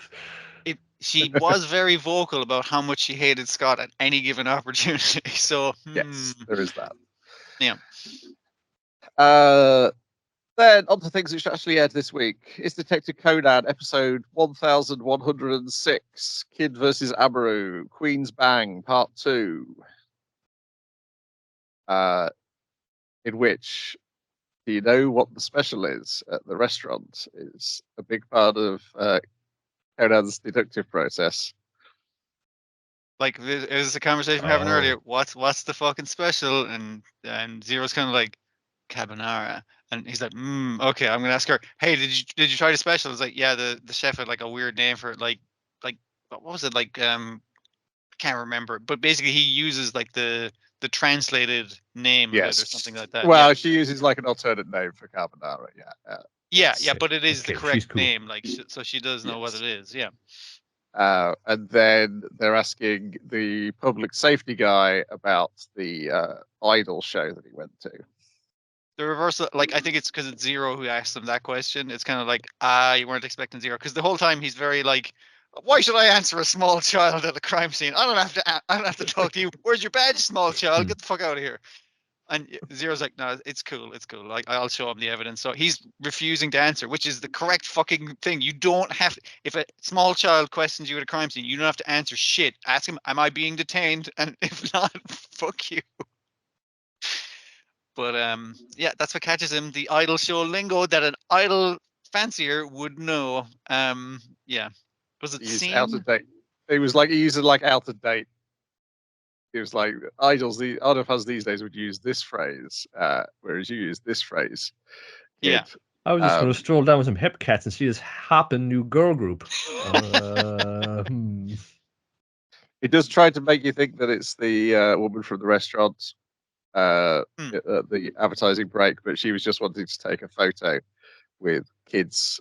She was very vocal about how much she hated Scott at any given opportunity. So yes, there is that. Yeah. Then on to things which actually aired this week. It's Detective Conan, episode 1106, Kid vs. Amaru, Queen's Bang, part 2. In which, do you know what the special is at the restaurant? Is a big part of Conan's deductive process. Like it was a conversation we were having earlier. What's the fucking special? And Zero's kind of like carbonara, and he's like, okay, I'm gonna ask her. Hey, did you try the special? It's like, yeah, the chef had like a weird name for it, like what was it, like I can't remember, but basically he uses like the translated name of it or something like that. Well, she uses like an alternate name for carbonara. Yeah, but it is the correct name. Like, so she does know what it is. Yeah. And then they're asking the public safety guy about the Idol show that he went to. The reversal, like, I think it's because it's Zero who asked them that question. It's kind of like, you weren't expecting Zero, because the whole time he's very like, why should I answer a small child at a crime scene? I don't have to talk to you. Where's your badge, small child? Get the fuck out of here. And Zero's like, no, it's cool. Like, I'll show him the evidence. So he's refusing to answer, which is the correct fucking thing. You don't have to, if a small child questions you at a crime scene, you don't have to answer shit. Ask him, am I being detained? And if not, fuck you. But yeah, that's what catches him. The Idol show lingo that an Idol fancier would know. Yeah. Was it He's scene? out of date. It was like he used it like out of date. It was like the Idol fans these days would use this phrase, whereas you use this phrase. Yeah. I was just going to stroll down with some hip cats and see this hopping new girl group. It does try to make you think that it's the woman from the restaurant at the advertising break, but she was just wanting to take a photo with kids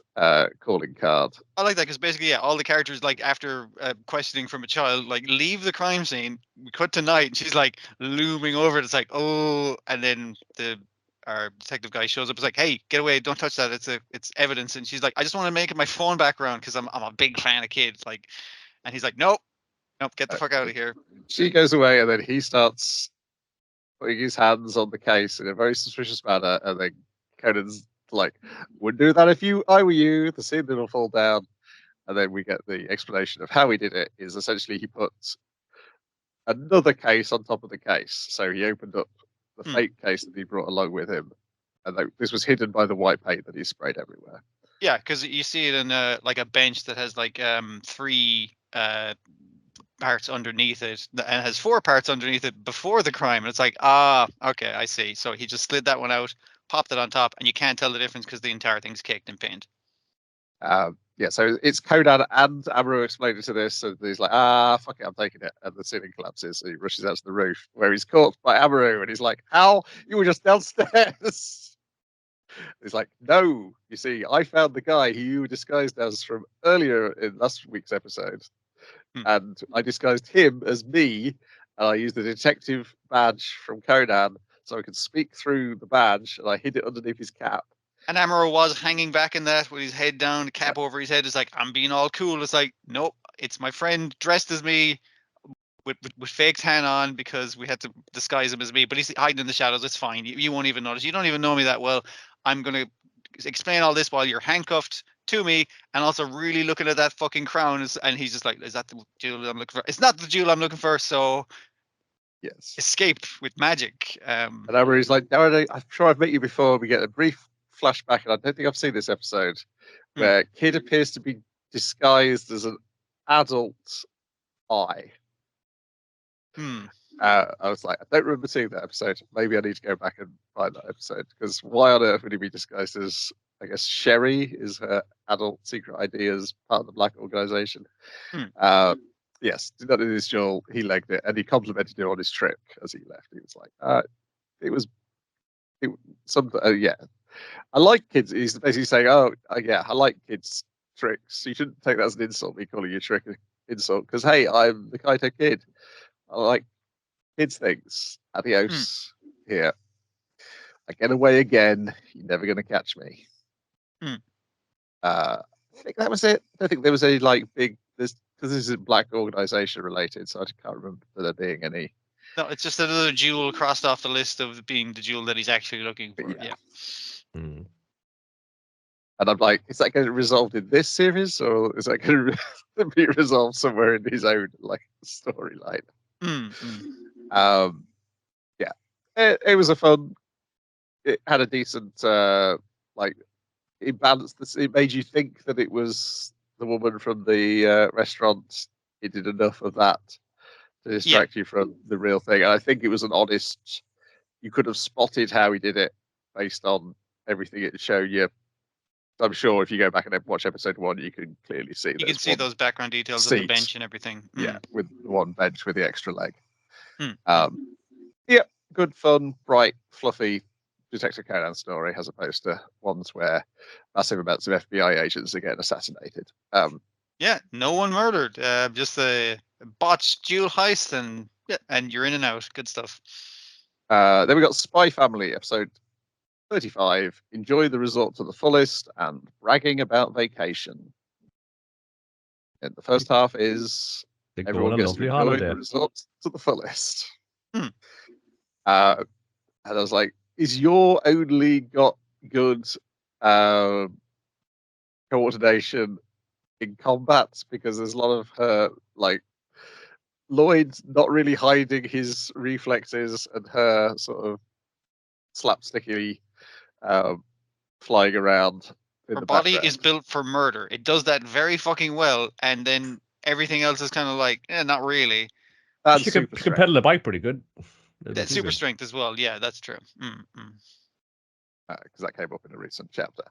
calling card. I like that because basically, yeah, all the characters, like, after questioning from a child, like, leave the crime scene. We cut to night, and she's like looming over it. It's like, oh, and then our detective guy shows up. It's like, hey, get away! Don't touch that. It's evidence. And she's like, I just want to make it my phone background because I'm a big fan of kids. Like, and he's like, nope, get the fuck out of here. She goes away, and then he starts putting his hands on the case in a very suspicious manner, and then Conan's like, would do that if I were you. The scene will fall down, and then we get the explanation of how he did it. Is essentially he puts another case on top of the case, so he opened up the fake case that he brought along with him, and this was hidden by the white paint that he sprayed everywhere. Yeah, because you see it in like a bench that has like 3 parts underneath it, and has 4 parts underneath it before the crime, and it's like, okay, I see. So he just slid that one out, popped it on top, and you can't tell the difference because the entire thing's caked in paint. Yeah, so it's Conan and Amaru explaining to this, and he's like, fuck it, I'm taking it, and the ceiling collapses, so he rushes out to the roof, where he's caught by Amaru, and he's like, how? You were just downstairs. It's like, no, you see, I found the guy who you disguised as from earlier in last week's episode, and I disguised him as me, and I used the detective badge from Conan so I could speak through the badge, and I hid it underneath his cap. And Amuro was hanging back in that with his head down, cap over his head. It's like, I'm being all cool. It's like, nope, it's my friend dressed as me with fake tan on because we had to disguise him as me. But he's hiding in the shadows. It's fine. You won't even notice. You don't even know me that well. I'm going to explain all this while you're handcuffed to me and also really looking at that fucking crown. And he's just like, is that the jewel I'm looking for? It's not the jewel I'm looking for. So Yes. escape with magic. And Amory's like, no, I'm sure I've met you before. We get a brief flashback, and I don't think I've seen this episode, where Kid appears to be disguised as an adult I was like, I don't remember seeing that episode. Maybe I need to go back and find that episode, because why on earth would he be disguised as, I guess, Sherry is her adult secret ID as part of the Black Organization. Yes, did not do this, Joel. He legged it, and he complimented him on his trip as he left. He was like, yeah. I like kids. He's basically saying, yeah, I like kids' tricks. You shouldn't take that as an insult, me calling you a trick an insult, because, hey, I'm the Kaito kid. I like kids' things. Adios. Here. I get away again. You're never going to catch me. I think that was it. I don't think there was any, like, big... because this isn't Black Organization related, so I can't remember there being any... No, it's just another jewel crossed off the list of being the jewel that he's actually looking for. Yeah. And I'm like, is that going to be resolved in this series, or is that going to be resolved somewhere in his own like storyline? Yeah, it was a fun. It had a decent like it balanced this. It made you think that it was the woman from the restaurant. It did enough of that to distract you from the real thing. And I think it was an honest. You could have spotted how he did it based on everything it showed you. I'm sure if you go back and watch episode 1, you can clearly see. You can see those background details of the bench and everything. Yeah, with the one bench with the extra leg. Yeah, good, fun, bright, fluffy Detective Conan story, as opposed to ones where massive amounts of FBI agents are getting assassinated. Yeah, no one murdered. Just a botched jewel heist, and you're in and out. Good stuff. Then we got Spy Family, episode 35. Enjoy the resort to the fullest and bragging about vacation. And the first half is everyone gets to enjoy the resort to the fullest. And I was like, is your only got good coordination in combat? Because there's a lot of her, like, Lloyd not really hiding his reflexes and her sort of slapsticky flying around. Her body is built for murder. It does that very fucking well, and then everything else is kind of like, not really. She can pedal a bike pretty good. That's super strength as well. Yeah, that's true. Because that came up in a recent chapter.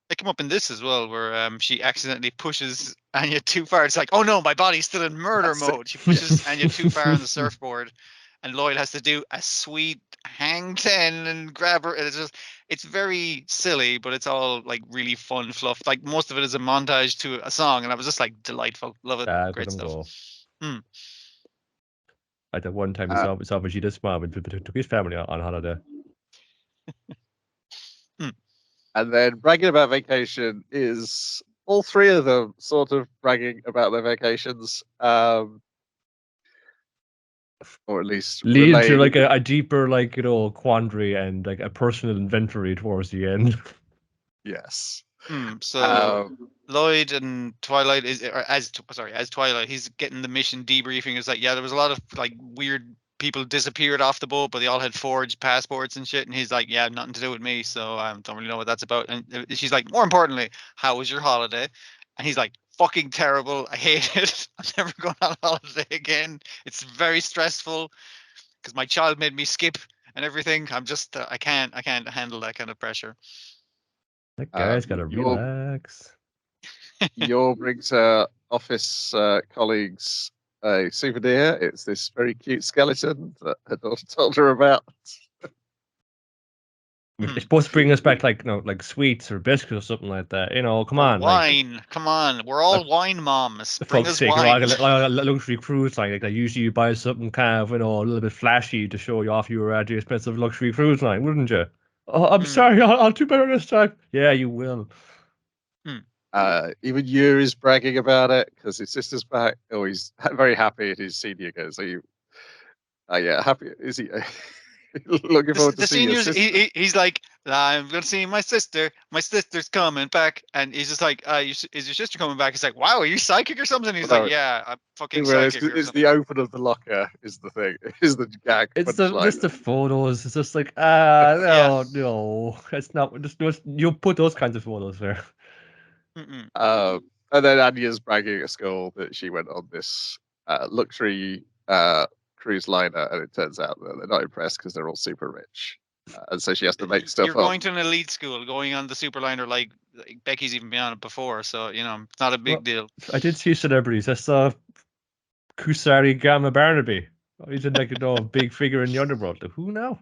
It came up in this as well, where she accidentally pushes Anya too far. It's like, oh no, my body's still in murder mode. She pushes Anya too far on the surfboard, and Lloyd has to do a sweet hang 10 and grab her. It's very silly, but it's all like really fun fluff. Like most of it is a montage to a song, and I was just like delightful. Love it. Great stuff. At that one time, we saw Vegeta's mom and took his family on holiday. And then bragging about vacation is all three of them sort of bragging about their vacations. Or at least lead to like a deeper, like, quandary and like a personal inventory towards the end. Yes. So Lloyd and Twilight as Twilight, he's getting the mission debriefing. It's like, yeah, there was a lot of like weird people disappeared off the boat, but they all had forged passports and shit. And he's like, yeah, nothing to do with me, so I don't really know what that's about. And she's like, more importantly, how was your holiday? And he's like, fucking terrible. I hate it. I'm never going on holiday again. It's very stressful because my child made me skip and everything. I'm just I can't handle that kind of pressure. That guy's gotta relax. Yor brings her office colleagues a souvenir. It's this very cute skeleton that her daughter told her about. It's supposed to bring us back like like sweets or biscuits or something like that. Come Or on, wine. Come on. We're all wine moms. for Bring fuck's us sake, wine. like a luxury cruise line. Like usually you buy something kind of a little bit flashy to show you off you were at the expensive luxury cruise line, wouldn't you? Oh, I'm sorry, I'll do better this time. Yeah, you will. Even Yuri's bragging about it because his sister's back. Oh, he's very happy at his senior goes. Are you? Yeah, happy. Is he? Looking forward to The seeing your seniors, sister. he's like, I'm going to see my sister. My sister's coming back. And he's just like, is your sister coming back? He's like, wow, are you psychic or something? He's Well, like, no, yeah, I'm fucking Well, psychic. Or it's something. the open of the locker is the thing. Is the gag It's punchline. just the photos. It's just like Yeah. no, it's not. Just you put those kinds of photos there. Mm-mm. And then Anya's bragging at school that she went on this luxury cruise liner, and it turns out that they're not impressed because they're all super rich, and so she has to make stuff You're up. going to an elite school, going on the Superliner like Becky's even been on it before, so it's not a big deal. I did see celebrities. I saw Kusari Gamma Barnaby. He's like a big figure in the underworld. Like, who now?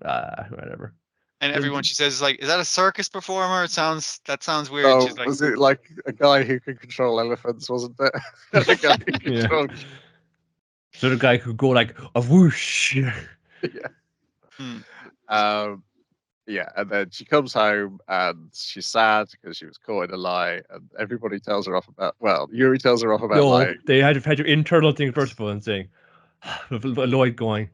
Whatever. And everyone she says is like, is that a circus performer? That sounds weird. Oh, She's like, was it like a guy who could control elephants? Wasn't it? A guy who Yeah. controlled. So the guy could go like a whoosh. Yeah. Yeah, and then she comes home and she's sad because she was caught in a lie, and everybody tells her off about. Well, Yuri tells her off about No, lying. they had your internal thing first of all and saying, Lloyd going,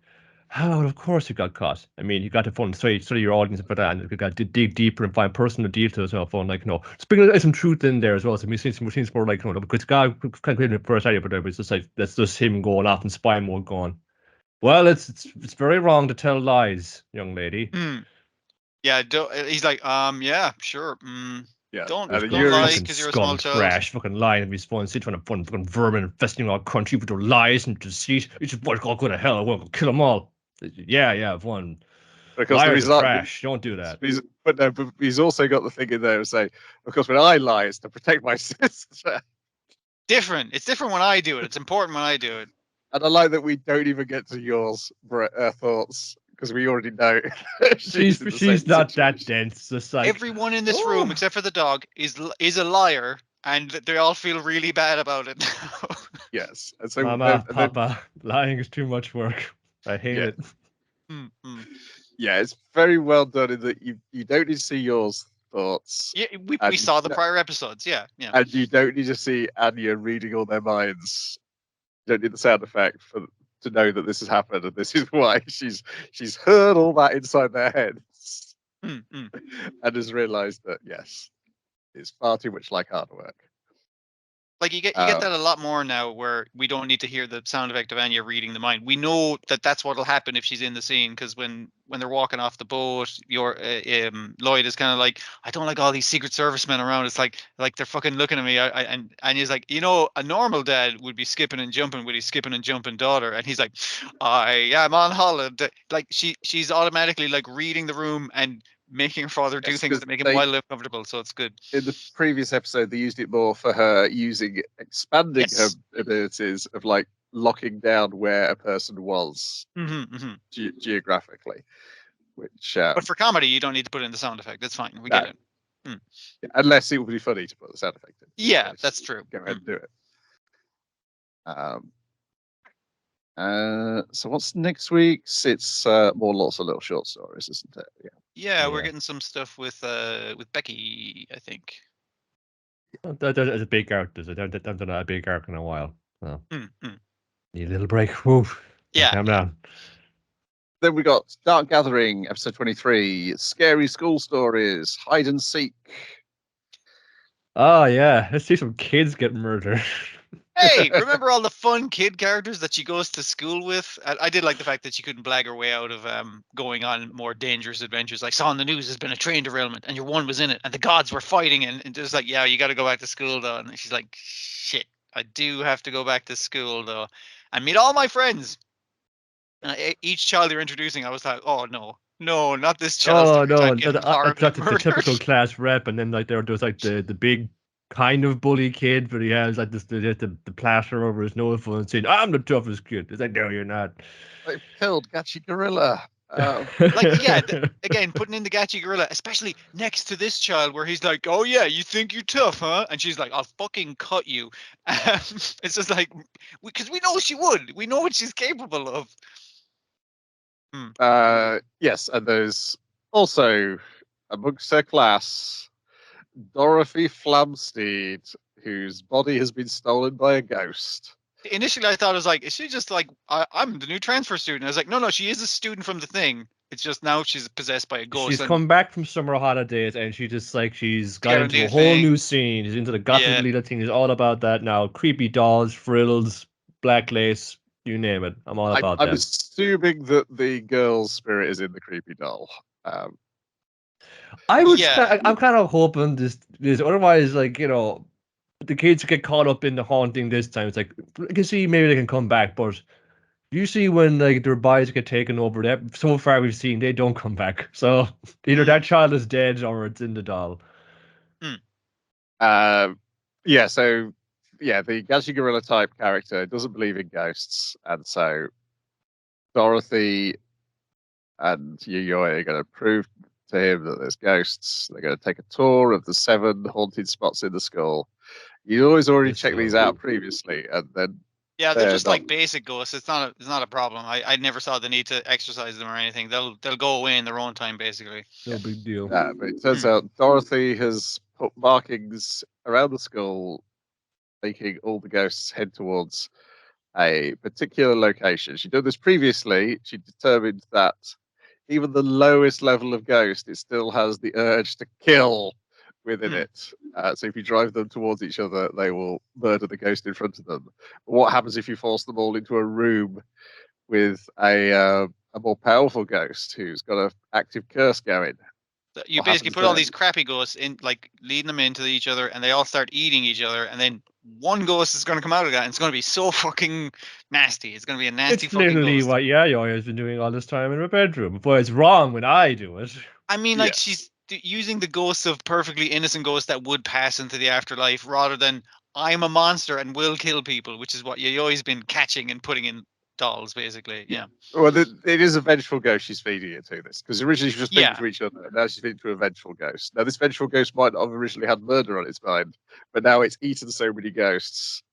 "How? Of course you got caught. I mean, you got to phone study your audience for that, and you got to dig deeper and find personal details of phone. Like, no, just bring some truth in there as well. So it seems more like, because God kind of the first idea, but it's just like that's just him going off in spy mode, going, well, it's very wrong to tell lies, young lady. Yeah, he's like, yeah, sure. Yeah, don't Yuri's lie because you're a small child. Trash, fucking lying and responding, sit trying to fun fucking vermin infesting our country with their lies and deceit. You just want to go to hell. I want to kill them all. Yeah, I've won. Because Liars are trash. Don't do that. But he's also got the thing in there of saying, of course, when I lie, it's to protect my sister. Different. It's different when I do it. It's important when I do it. And I like that we don't even get to yours thoughts because we already know she's not that dense. Just like everyone in this room except for the dog is a liar, and they all feel really bad about it. Yes, and so Mama, Papa, lying is too much work. I hate it. Yeah, it's very well done in that you don't need to see yours thoughts. Yeah, we saw the prior episodes. Yeah. And you don't need to see Anya reading all their minds. You don't need the sound effect to know that this has happened and this is why she's heard all that inside their heads and has realized that yes, it's far too much like hard work. Like you get that a lot more now, where we don't need to hear the sound effect of Anya reading the mind. We know that that's what'll happen if she's in the scene, because when they're walking off the boat, Lloyd is kind of like, I don't like all these Secret Service men around. It's like they're fucking looking at me. And Anya's like, a normal dad would be skipping and jumping with his skipping and jumping daughter, and he's like, I am on holiday. Like she's automatically like reading the room and making her father do things that make him wildly uncomfortable, so it's good. In the previous episode, they used it more for her expanding her abilities of like locking down where a person was geographically. Which, but for comedy, you don't need to put in the sound effect. That's fine. We get it. Unless it would be funny to put the sound effect in. Yeah, that's true. Go ahead and do it. So what's next week's? It's more lots of little short stories, isn't it? Yeah, we're getting some stuff with Becky, I think. There's a big arc. I've done a big arc in a while. So. Need a little break. Whoa. Yeah. Calm down. Then we got Dark Gathering, episode 23, Scary School Stories, Hide and Seek. Oh, yeah. Let's see some kids get murdered. Hey, remember all the fun kid characters that she goes to school with? I did like the fact that she couldn't blag her way out of going on more dangerous adventures. Like, saw on the news there's been a train derailment and your one was in it and the gods were fighting, and just like, yeah, you got to go back to school though. And she's like, shit, I do have to go back to school though and meet all my friends. And each child you're introducing, I was like, oh no, not this child. Oh no, that's the typical class rep, and then like there's like the big kind of bully kid, but he has like the plaster over his nose and saying, I'm the toughest kid. It's like, no, you're not. They've killed Gachi Gorilla. Like, yeah, again, putting in the Gachi gorilla, especially next to this child, where he's like, "Oh yeah, you think you're tough, huh?" And she's like, "I'll fucking cut you." It's just like, because we know she would. We know what she's capable of. Yes, and there's also amongst her class Dorothy Flamsteed, whose body has been stolen by a ghost. Initially, I thought it was like, is she just like, I'm the new transfer student? I was like, no, she is a student from the thing. It's just now she's possessed by a ghost. She's and come back from summer holidays and she just like she's got got a into a new whole thing. new scene. She's into the gothic Yeah. little thing. She's all about that now. Creepy dolls, frills, black lace, you name it. I'm all about I'm that. assuming that the girl's spirit is in the creepy doll. I would. Yeah. I'm kind of hoping this. Otherwise, like the kids get caught up in the haunting this time. It's like I can see maybe they can come back, but usually when like their bodies get taken over, that so far we've seen they don't come back. So either that child is dead or it's in the doll. Yeah, so yeah, the Gachi Gorilla type character doesn't believe in ghosts, and so Dorothy and Yuyoi are going to prove to him that there's ghosts. They're going to take a tour of the 7 haunted spots in the school. You always already Yes, checked these out previously, and then Yeah, they're just like basic ghosts. It's not a problem. I never saw the need to exercise them or anything. They'll go away in their own time, basically. no big deal. but it turns out Dorothy has put markings around the school, making all the ghosts head towards a particular location. She'd done this previously. She determined that even the lowest level of ghost, it still has the urge to kill within it. So if you drive them towards each other, they will murder the ghost in front of them. But what happens if you force them all into a room with a more powerful ghost who's got an active curse going? You What basically happens put all then? these crappy ghosts in, like leading them into each other, and they all start eating each other, and then one ghost is going to come out of that, and it's going to be so fucking nasty. It's going to be a nasty It's fucking literally ghost. what Yayoi has been doing all this time in her bedroom. But it's wrong when I do it. I mean, like Yes. she's using the ghosts of perfectly innocent ghosts that would pass into the afterlife, rather than I'm a monster and will kill people, which is what Yayoi's been catching and putting in dolls, basically. Yeah. Well, it is a vengeful ghost she's feeding it to this, because originally she was feeding Yeah. to each other, and now she's feeding to a vengeful ghost. Now, this vengeful ghost might not have originally had murder on its mind, but now it's eaten so many ghosts,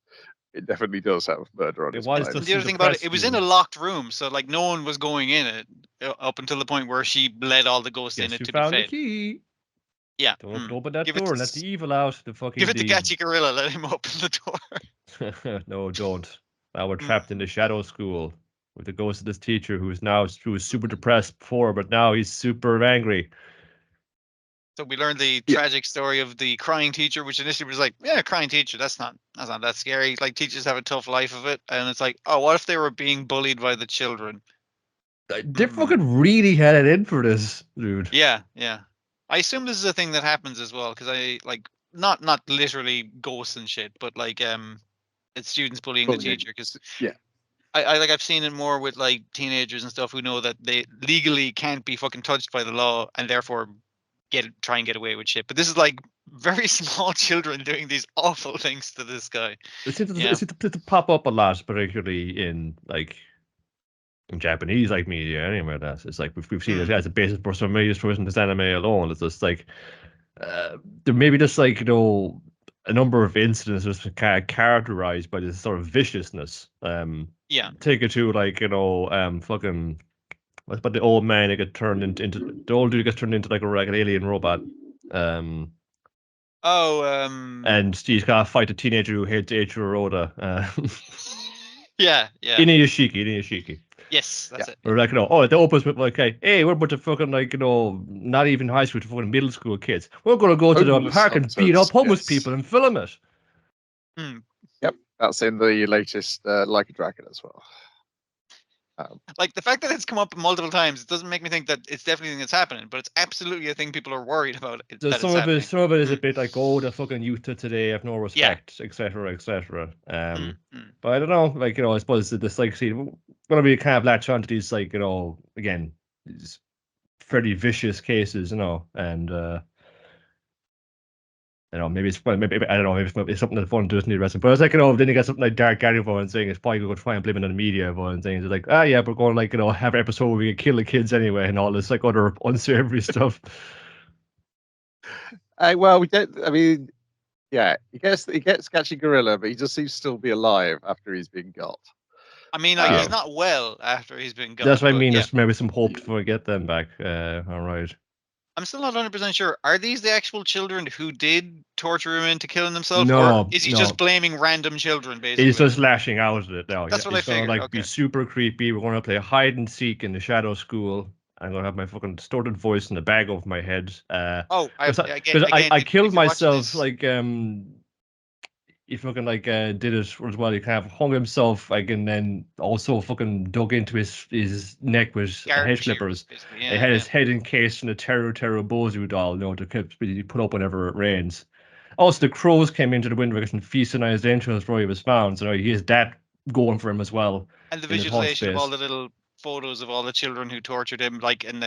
it definitely does have murder on It its was mind. And the other thing about it, it was in a locked room, so like no one was going in it up until the point where she let all the ghosts in Guess it who to be found the fed. key? Yeah. Don't open that Give it door to and let the evil out. The fucking Give it to demon. Gachi Gorilla. Let him open the door. No, don't. Now we're trapped in the shadow school with the ghost of this teacher who was super depressed before, but now he's super angry. So we learned the Yeah. tragic story of the crying teacher, which initially was like, yeah, crying teacher, that's not that scary. Like teachers have a tough life of it, and it's like, oh, what if they were being bullied by the children? They fucking really had it in for this, dude. Yeah. I assume this is a thing that happens as well, because I like not literally ghosts and shit, but like it's students bullying the teacher. Because yeah, I've seen it more with like teenagers and stuff who know that they legally can't be fucking touched by the law and therefore try and get away with shit. But this is like very small children doing these awful things to this guy. It seems to pop up a lot, particularly in like in Japanese like media. Anyway, it's like we've seen it as a basis for some major choice in this anime alone. It's just like there may be just like a number of incidents that's kind of characterized by this sort of viciousness. Take it to like fucking. What about the old man that get turned into the old dude gets turned into like an alien robot? And he's got to fight a teenager who hates Eiichiro Oda. Yeah. Inuyashiki. Yes, that's it. Or like it opens with like, hey, we're a bunch of fucking like not even high school, fucking middle school kids. We're gonna go to the park and beat up homeless people and film it. Yep, that's in the latest Like a Dragon as well. Like the fact that it's come up multiple times, it doesn't make me think that it's definitely a thing that's happening, but it's absolutely a thing people are worried about. Some of it is a bit like, the fucking youth of today have no respect, etc. But I don't know, like I suppose this like gonna be kind of latch onto these like again these fairly vicious cases, and You know, maybe it's maybe I don't know, maybe it's something that fun doesn't need wrestling. But it's like, you know, then you get something like Dark Gary and saying it's probably going to try and blame it on the media and things. It's like, yeah, we're going to, like, you know, have an episode where we can kill the kids anyway and all this like other unsavory stuff. Well, we don't. I mean, yeah, he gets Gachi Gorilla, but he just seems to still be alive after he's been got. I mean, like, he's not well after he's been got. That's what I but mean. yeah. There's maybe some hope to get them back. All right. I'm still not 100% sure. Are these the actual children who did torture him into killing themselves? No, or is he no. just blaming random children, basically? He's just lashing out at it now. That's what I He's gonna, figured, like, be okay. super creepy. We're gonna play hide and seek in the shadow school. I'm gonna have my fucking distorted voice in the bag over my head. Oh, Because again, I if killed you're watching myself, this- like, he fucking, like, did it as well. He kind of hung himself, like, and then also fucking dug into his neck with garden hedge shears, clippers. basically, He yeah, had yeah. his head encased in a Terror Bozu doll, you know, to keep put up whenever it rains. Also, the crows came into the window and feasted on his entrails before he was found. So he has that going for him as well. And the in his haunt visualization of all space. the little photos of all the children who tortured him, like, and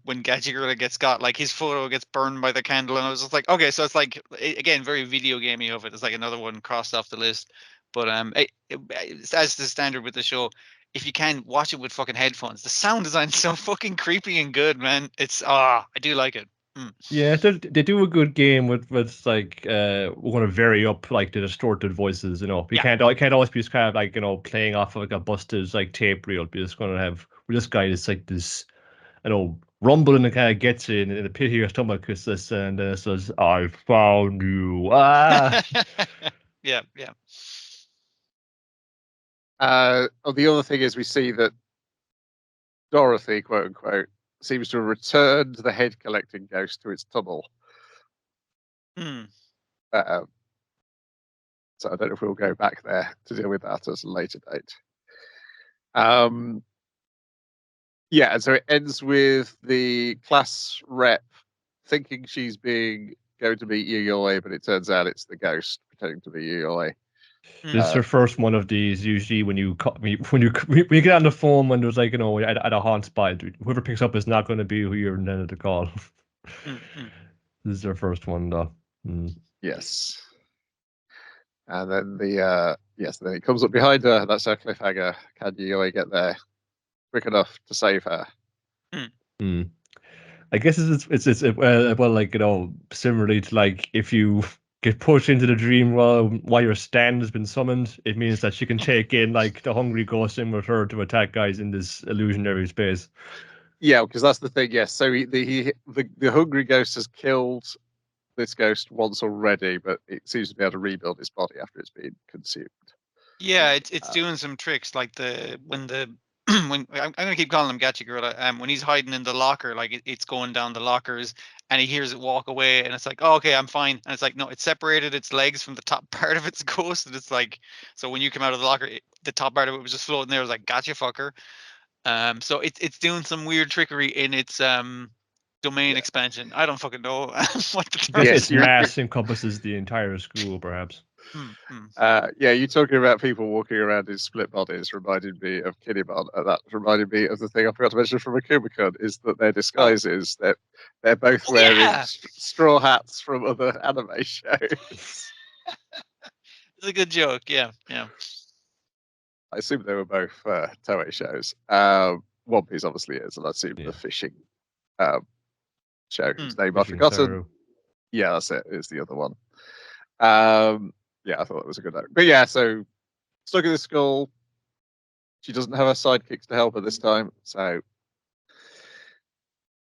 when Gachi Gorilla gets got, like, his photo gets burned by the candle, and I was just like, okay, so it's like, again, very video gamey of it. It's like another one crossed off the list. But as the standard with the show, if you can watch it with fucking headphones, the sound design's so fucking creepy and good, man. It's I do like it. Yeah, they do a good game with like we're gonna vary up like the distorted voices, you know. Yeah. I can't always be just kind of like, you know, playing off of like a busted like tape reel. We're just gonna have this guy is like this, you know, rumbling and kind of gets in the pit of your stomach is this and says, "I found you." Ah. Yeah. The other thing is we see that Dorothy, quote unquote, seems to have returned the head collecting ghost to its tunnel. So I don't know if we'll go back there to deal with that at a later date. Yeah, and so it ends with the class rep thinking she's going to be Yuyoi, but it turns out it's the ghost pretending to be Yuyoi. This is her first one of these. Usually, when you get on the phone when there's, like, you know, at a haunt spot, whoever picks up is not going to be who you're intended to call. This is her first one, though. Yes. And then then it comes up behind her. That's her cliffhanger. Can Yuyoi get there quick enough to save her? I guess it's well, like, you know, similarly to, like, if you get pushed into the dream while your stand has been summoned, it means that she can take in, like, the hungry ghost in with her to attack guys in this illusionary space. Yeah, because that's the thing. Yes, so the hungry ghost has killed this ghost once already, but it seems to be able to rebuild its body after it's been consumed. Yeah, it's doing some tricks, like when I'm gonna keep calling him Gachi Gorilla. When he's hiding in the locker, like it's going down the lockers, and he hears it walk away, and it's like, oh, okay, I'm fine. And it's like, no, it separated its legs from the top part of its ghost, and it's like, so when you come out of the locker, the top part of it was just floating there. It was like, gotcha, fucker. So it's doing some weird trickery in its domain expansion. I don't fucking know what the term Its is. mass encompasses the entire school, perhaps. Yeah, you talking about people walking around in split bodies reminded me of Kinemon. That reminded me of the thing I forgot to mention from Akuma-kun, is that their disguises, they're both wearing straw hats from other anime shows. It's a good joke, yeah. I assume they were both Toei shows. One Piece obviously is, and I assume the fishing show whose name I've forgotten. Saru. Yeah, that's it. Is the other one. Yeah, I thought that was a good note. But yeah, so stuck in the school. She doesn't have her sidekicks to help her this time. So,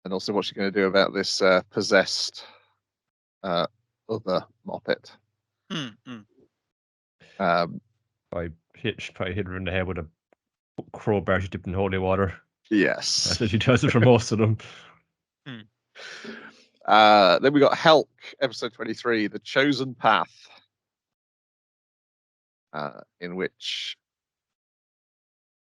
and also, what's she going to do about this possessed other Moppet? Probably hit her in the head with a crowbar she dipped in holy water. Yes. That's what she does it for most of them. Then we got Helk, episode 23, The Chosen Path. In which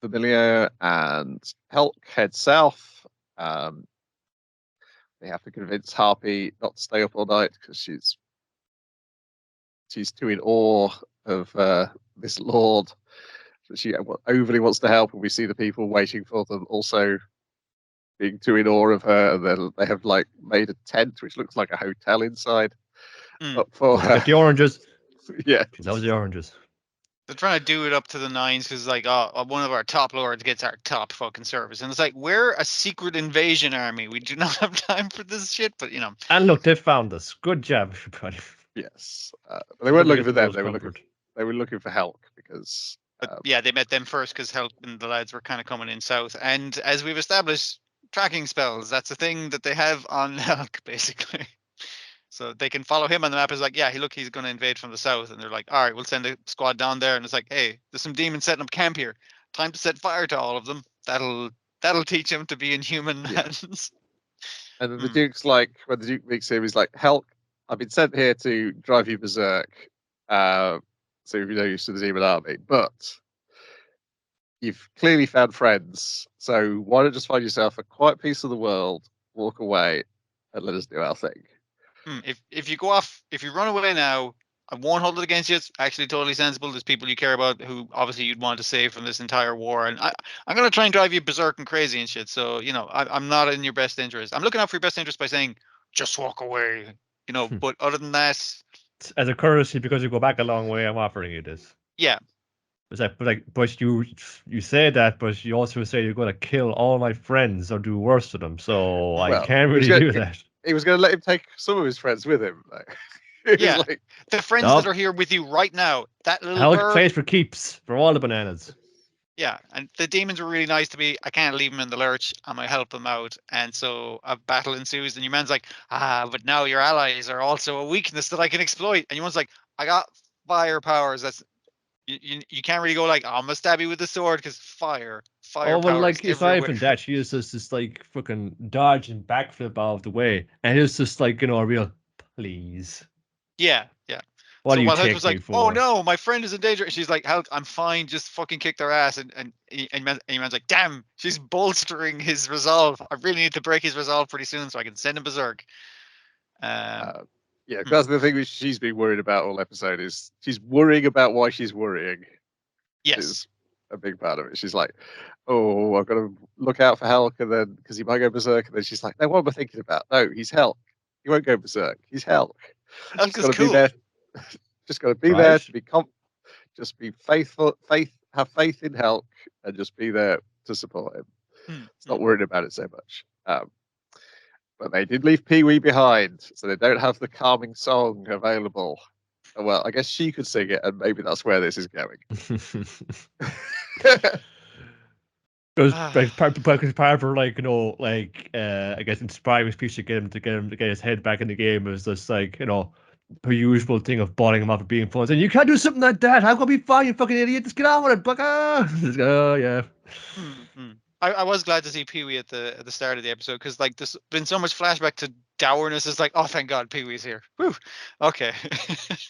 Familia and Helk head south. They have to convince Harpy not to stay up all night because she's too in awe of this lord. She overly wants to help, and we see the people waiting for them also being too in awe of her. And then they have, like, made a tent which looks like a hotel inside. But for Get the oranges. yeah, That was the oranges. They're trying to do it up to the nines because, like, oh, one of our top lords gets our top fucking service, and it's like we're a secret invasion army. We do not have time for this shit. But And look, they found us. Good job, everybody. yes. They weren't looking for them. They They were looking for Helk because But yeah, they met them first because Help and the lads were kind of coming in south. And as we've established, tracking spells, that's a thing that they have on Helk, basically. So they can follow him on the map. It's like, yeah, he's going to invade from the south. And they're like, all right, we'll send a squad down there. And it's like, hey, there's some demons setting up camp here. Time to set fire to all of them. That'll teach them to be in human hands. And then the Duke's like, when the Duke meets him, he's like, Helk, I've been sent here to drive you berserk. So you're no use to the demon army. But you've clearly found friends. So why not just find yourself a quiet piece of the world, walk away, and let us do our thing? If you go off, if you run away now, I won't hold it against you. It's actually totally sensible. There's people you care about who obviously you'd want to save from this entire war. And I'm going to try and drive you berserk and crazy and shit. So, I'm not in your best interest. I'm looking out for your best interest by saying, just walk away, But other than that. As a courtesy, because you go back a long way, I'm offering you this. Yeah. It's like, but you say that, but you also say you're going to kill all my friends or do worse to them. So I can't really do that. He was going to let him take some of his friends with him. Yeah, like, the friends that are here with you right now. That little Helk plays for keeps for all the bananas. Yeah, and the demons were really nice to me. I can't leave them in the lurch. I'm gonna help them out, and so a battle ensues. And your man's like, but now your allies are also a weakness that I can exploit. And your man's like, I got fire powers. That's you can't really go like, I'm gonna stab you with the sword because fire. Oh well, like if I even that, she is just like fucking dodge and backflip out of the way, and it's just like a real please. Yeah. What so do you while take Hulk was like, me for? oh no, my friend is in danger. And she's like, Hulk, I'm fine. Just fucking kick their ass. And man's like, damn, she's bolstering his resolve. I really need to break his resolve pretty soon so I can send him berserk. Yeah, that's the thing that she's been worried about all episode is she's worrying about why she's worrying. Yes. Is a big part of it. She's like, oh, I've got to look out for Hulk, and then because he might go berserk, and then she's like, no, what am I thinking about? No, he's Hulk. He won't go berserk. He's Hulk. Hulk is Be cool. there. Just got to be there to be just be faithful, have faith in Hulk, and just be there to support him. It's not worried about it so much. But they did leave Pee Wee behind, so they don't have the calming song available. Well, I guess she could sing it, and maybe that's where this is going. Because part for I guess inspiring speech to get him to get his head back in the game is just like her usual thing of balling him up for being fun. Saying, you can't do something like that. How can be fine, you fucking idiot? Just get on with it, bucka. Oh yeah. I was glad to see Pee-wee at the start of the episode because like there's been so much flashback to dourness. It's like, oh thank God Pee-wee's here. Whew. Okay.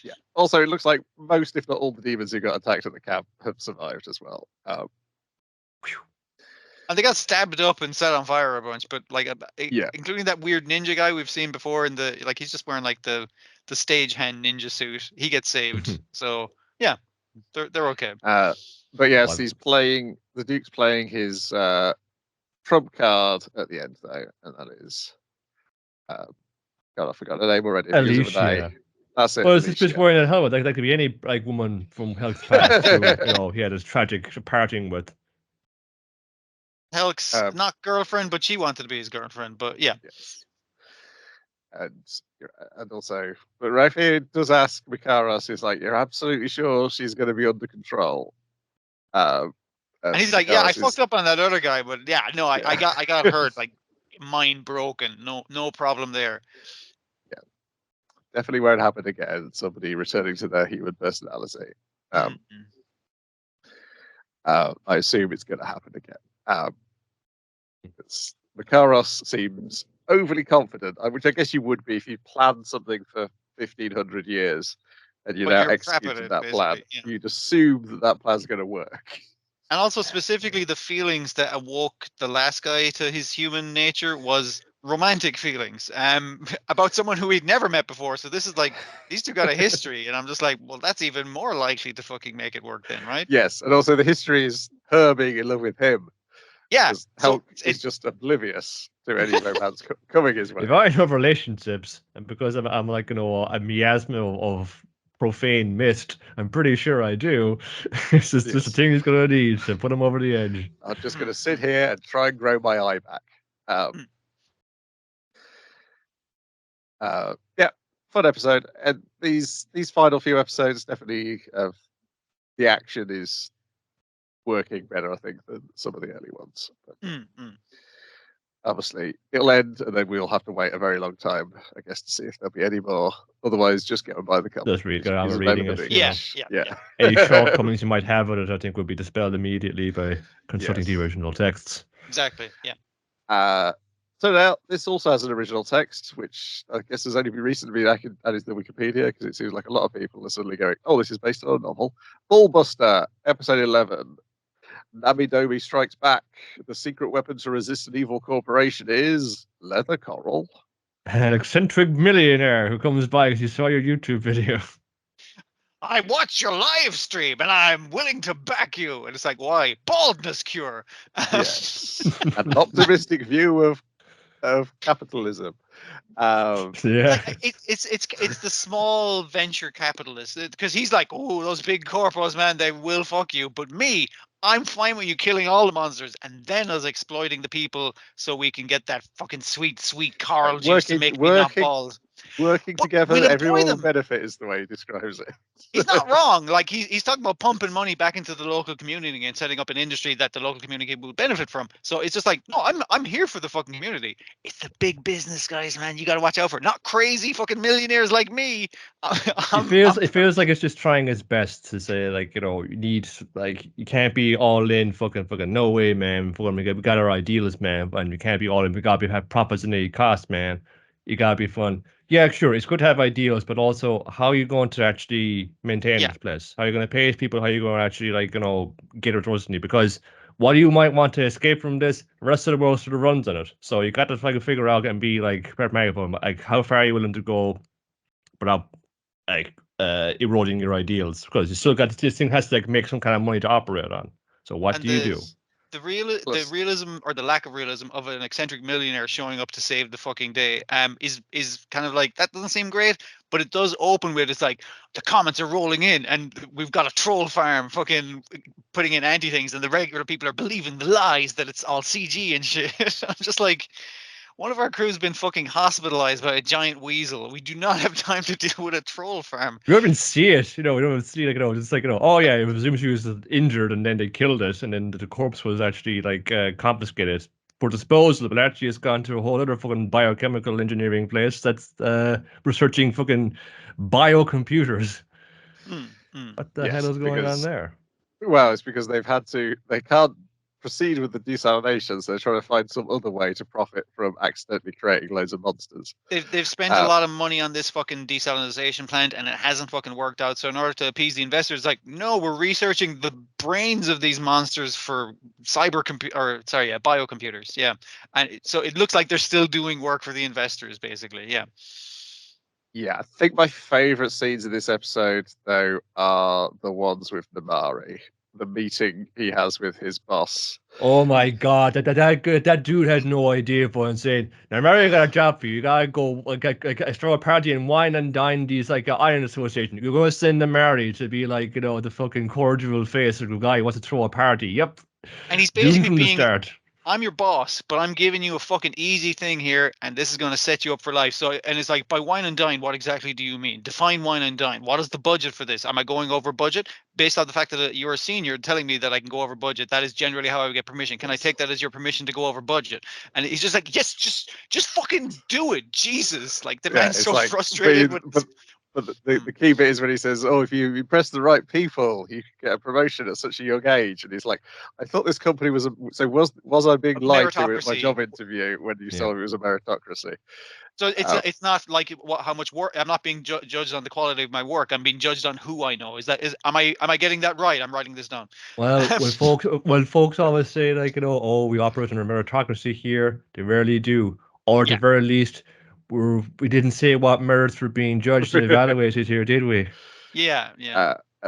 Yeah. Also, it looks like most, if not all, the demons who got attacked at the camp have survived as well. And they got stabbed up and set on fire a bunch, but like, including that weird ninja guy we've seen before in the he's just wearing like the stagehand ninja suit. He gets saved. So yeah, they're okay. But yes, the Duke's playing his trump card at the end though, and that is God, I forgot the name already. Alicia. That's it. Well, it's just wearing a helmet. Like, that could be any woman from Hulk's past who he had his tragic parting with. Hulk's not girlfriend, but she wanted to be his girlfriend. But yeah. Yes. And also, but Rafi does ask Mikaros, he's like, "You're absolutely sure she's going to be under control?" And he's like, "Yeah, I fucked up on that other guy, but yeah, no, I got hurt, like mind broken. No problem there." Yeah, definitely won't happen again. Somebody returning to their human personality. I assume it's going to happen again. Mikaros seems overly confident, which I guess you would be if you planned something for 1,500 years and you're now executing that plan. Yeah. You'd assume that plan's going to work. And also specifically the feelings that awoke the last guy to his human nature was romantic feelings about someone who he'd never met before. So this is like, these two got a history, and I'm just like, well, that's even more likely to fucking make it work then, right? Yes, and also the history is her being in love with him. Yeah. Because So Hulk is just oblivious to any romance coming his way. If I have relationships, and because I'm like, a miasma of profane mist, I'm pretty sure I do. It's just the Yes. thing he's going to need to put him over the edge. I'm just going to sit here and try and grow my eye back. Yeah, fun episode. And these final few episodes definitely the action is working better, I think, than some of the early ones. But obviously, it'll end, and then we'll have to wait a very long time, I guess, to see if there'll be any more. Otherwise, just get on by the comic. Just go on reading it. Yeah. Any shortcomings you might have with it, I think, would be dispelled immediately by consulting the Yes. original texts. Exactly. Yeah. So now this also has an original text, which I guess has only been recently been added to the Wikipedia, because it seems like a lot of people are suddenly going, "Oh, this is based on a novel." Ballbuster, episode 11. Namidomi strikes back. The secret weapon to resist an evil corporation is leather coral. An eccentric millionaire who comes by because he saw your YouTube video. I watched your live stream and I'm willing to back you. And it's like, why? Baldness cure. Yes, an optimistic view of capitalism. Yeah. It's the small venture capitalist, because he's like, oh, those big corporates, man, they will fuck you. But me, I'm fine with you killing all the monsters and then us exploiting the people so we can get that fucking sweet coral juice to make me not bald. Working But together, we'll employ everyone will them. benefit, is the way he describes it. He's not wrong. Like he's talking about pumping money back into the local community and setting up an industry that the local community will benefit from. So it's just like, no, I'm here for the fucking community. It's the big business guys, man. You got to watch out for. Not crazy fucking millionaires like me. It feels like it's just trying its best to say, like, you need, like, you can't be all in. Fucking no way, man. We got our ideals, man, and you can't be all in. We gotta have profits at any cost, man. You gotta be fun. Yeah, sure. It's good to have ideals, but also how are you going to actually maintain this place? How are you going to pay people? How are you going to actually, like, get it towards you? Because while you might want to escape from this, the rest of the world sort of runs on it. So you got to like figure out and be like pragmatic, like how far are you willing to go without like eroding your ideals? Because you still got this thing has to like make some kind of money to operate on. So what do you do? The realism or the lack of realism of an eccentric millionaire showing up to save the fucking day is kind of like, that doesn't seem great, but it does open with, it's like the comments are rolling in and we've got a troll farm fucking putting in anti things and the regular people are believing the lies that it's all CG and shit. I'm just like, one of our crew's been fucking hospitalized by a giant weasel. We do not have time to deal with a troll farm. We don't even see it, we don't even see, like, just like, oh yeah, it presumes she was injured and then they killed it and then the corpse was actually like confiscated for disposal, but actually it's gone to a whole other fucking biochemical engineering place that's researching fucking biocomputers. What the hell is going on there? Well, it's because they can't proceed with the desalination, so they're trying to find some other way to profit from accidentally creating loads of monsters. They've spent a lot of money on this fucking desalination plant and it hasn't fucking worked out. So in order to appease the investors, like, no, we're researching the brains of these monsters for biocomputers. Yeah. And so it looks like they're still doing work for the investors, basically. Yeah. Yeah, I think my favorite scenes in this episode, though, are the ones with Namari. The meeting he has with his boss. Oh my god, that dude had no idea for and saying, now Mario got a job for you. You gotta go throw a party and wine and dine these like Iron Association. You're gonna send the Mary to be like, the fucking cordial face of the guy who wants to throw a party. Yep. And he's basically from the being, start. I'm your boss, but I'm giving you a fucking easy thing here, and this is going to set you up for life. So, and it's like, by wine and dine, what exactly do you mean? Define wine and dine. What is the budget for this? Am I going over budget? Based on the fact that you're a senior telling me that I can go over budget, that is generally how I would get permission. Can I take that as your permission to go over budget? And he's just like, yes, just fucking do it. Jesus. Like, the man's so like, frustrated But the key bit is when he says, oh, if you impress the right people, you can get a promotion at such a young age. And he's like, I thought this company was was I being lied to at my job interview when you told me it was a meritocracy? So it's not like how much work. I'm not being judged on the quality of my work. I'm being judged on who I know. Am I getting that right? I'm writing this down. Well, when folks always say, like, oh, we operate in a meritocracy here, they rarely do. Or at the very least, we didn't say what merits were being judged and evaluated here, did we? Yeah.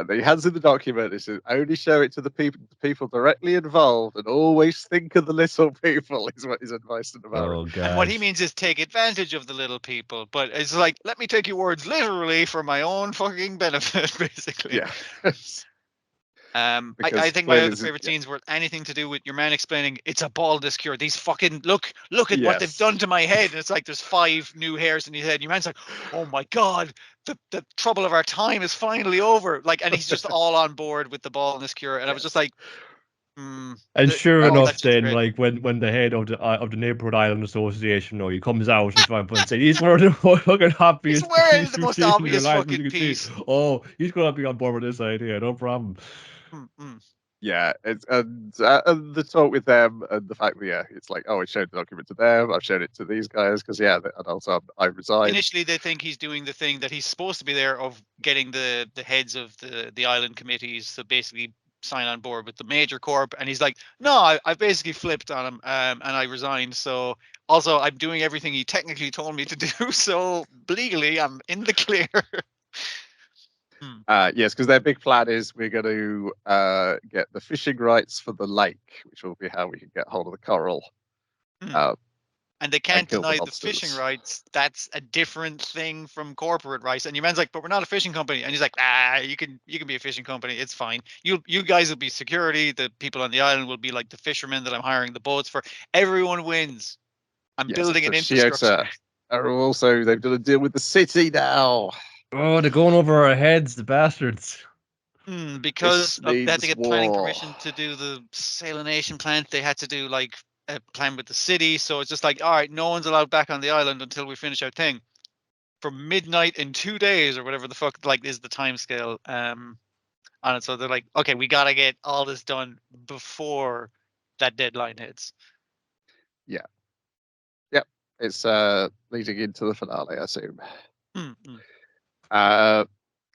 And he hands in the document. He says, "Only show it to the people directly involved, and always think of the little people." Is what his advice to the Baron. Oh god. And what he means is take advantage of the little people. But it's like, let me take your words literally for my own fucking benefit, basically. Yeah. I Because think my clearly other this is- favorite scenes were anything to do with your man explaining it's a baldness cure. These fucking look at what they've Yes. done to my head. And it's like there's 5 new hairs in his head. And your man's like, oh my god, the trouble of our time is finally over. Like, and he's just all on board with the baldness cure. And I was just like, And the- sure oh, enough, that's just then great. like when the head of the Neighborhood Island Association, he comes out and trying to say he's one of the fucking happiest. He's wearing peas the you've most seen in your obvious life, fucking as you can see. piece. Oh, he's gonna be on board with this idea, no problem. Yeah, it's and the talk with them and the fact that it's like, oh, I showed the document to them, I've shown it to these guys because and also I resigned. Initially, they think he's doing the thing that he's supposed to be there of getting the heads of the island committees to basically sign on board with the major corp, and he's like, no, I basically flipped on him, and I resigned. So also, I'm doing everything he technically told me to do. So legally, I'm in the clear. Yes, because their big plan is we're going to get the fishing rights for the lake, which will be how we can get hold of the coral. And they can't kill the deny the fishing monsters. rights. That's a different thing from corporate rights. And your man's like, but we're not a fishing company. And he's like, you can be a fishing company. It's fine. You guys will be security. The people on the island will be like the fishermen that I'm hiring the boats for. Everyone wins. I'm building an infrastructure. Also, they've done a deal with the city now. Oh, they're going over our heads, the bastards. Because they had to get planning war. permission to do the salination plant. They had to do like a plan with the city. So it's just like, all right, no one's allowed back on the island until we finish our thing. From midnight in 2 days or whatever the fuck like is the time scale on it. So they're like, okay, we gotta get all this done before that deadline hits. Yeah. Yep. It's leading into the finale, I assume.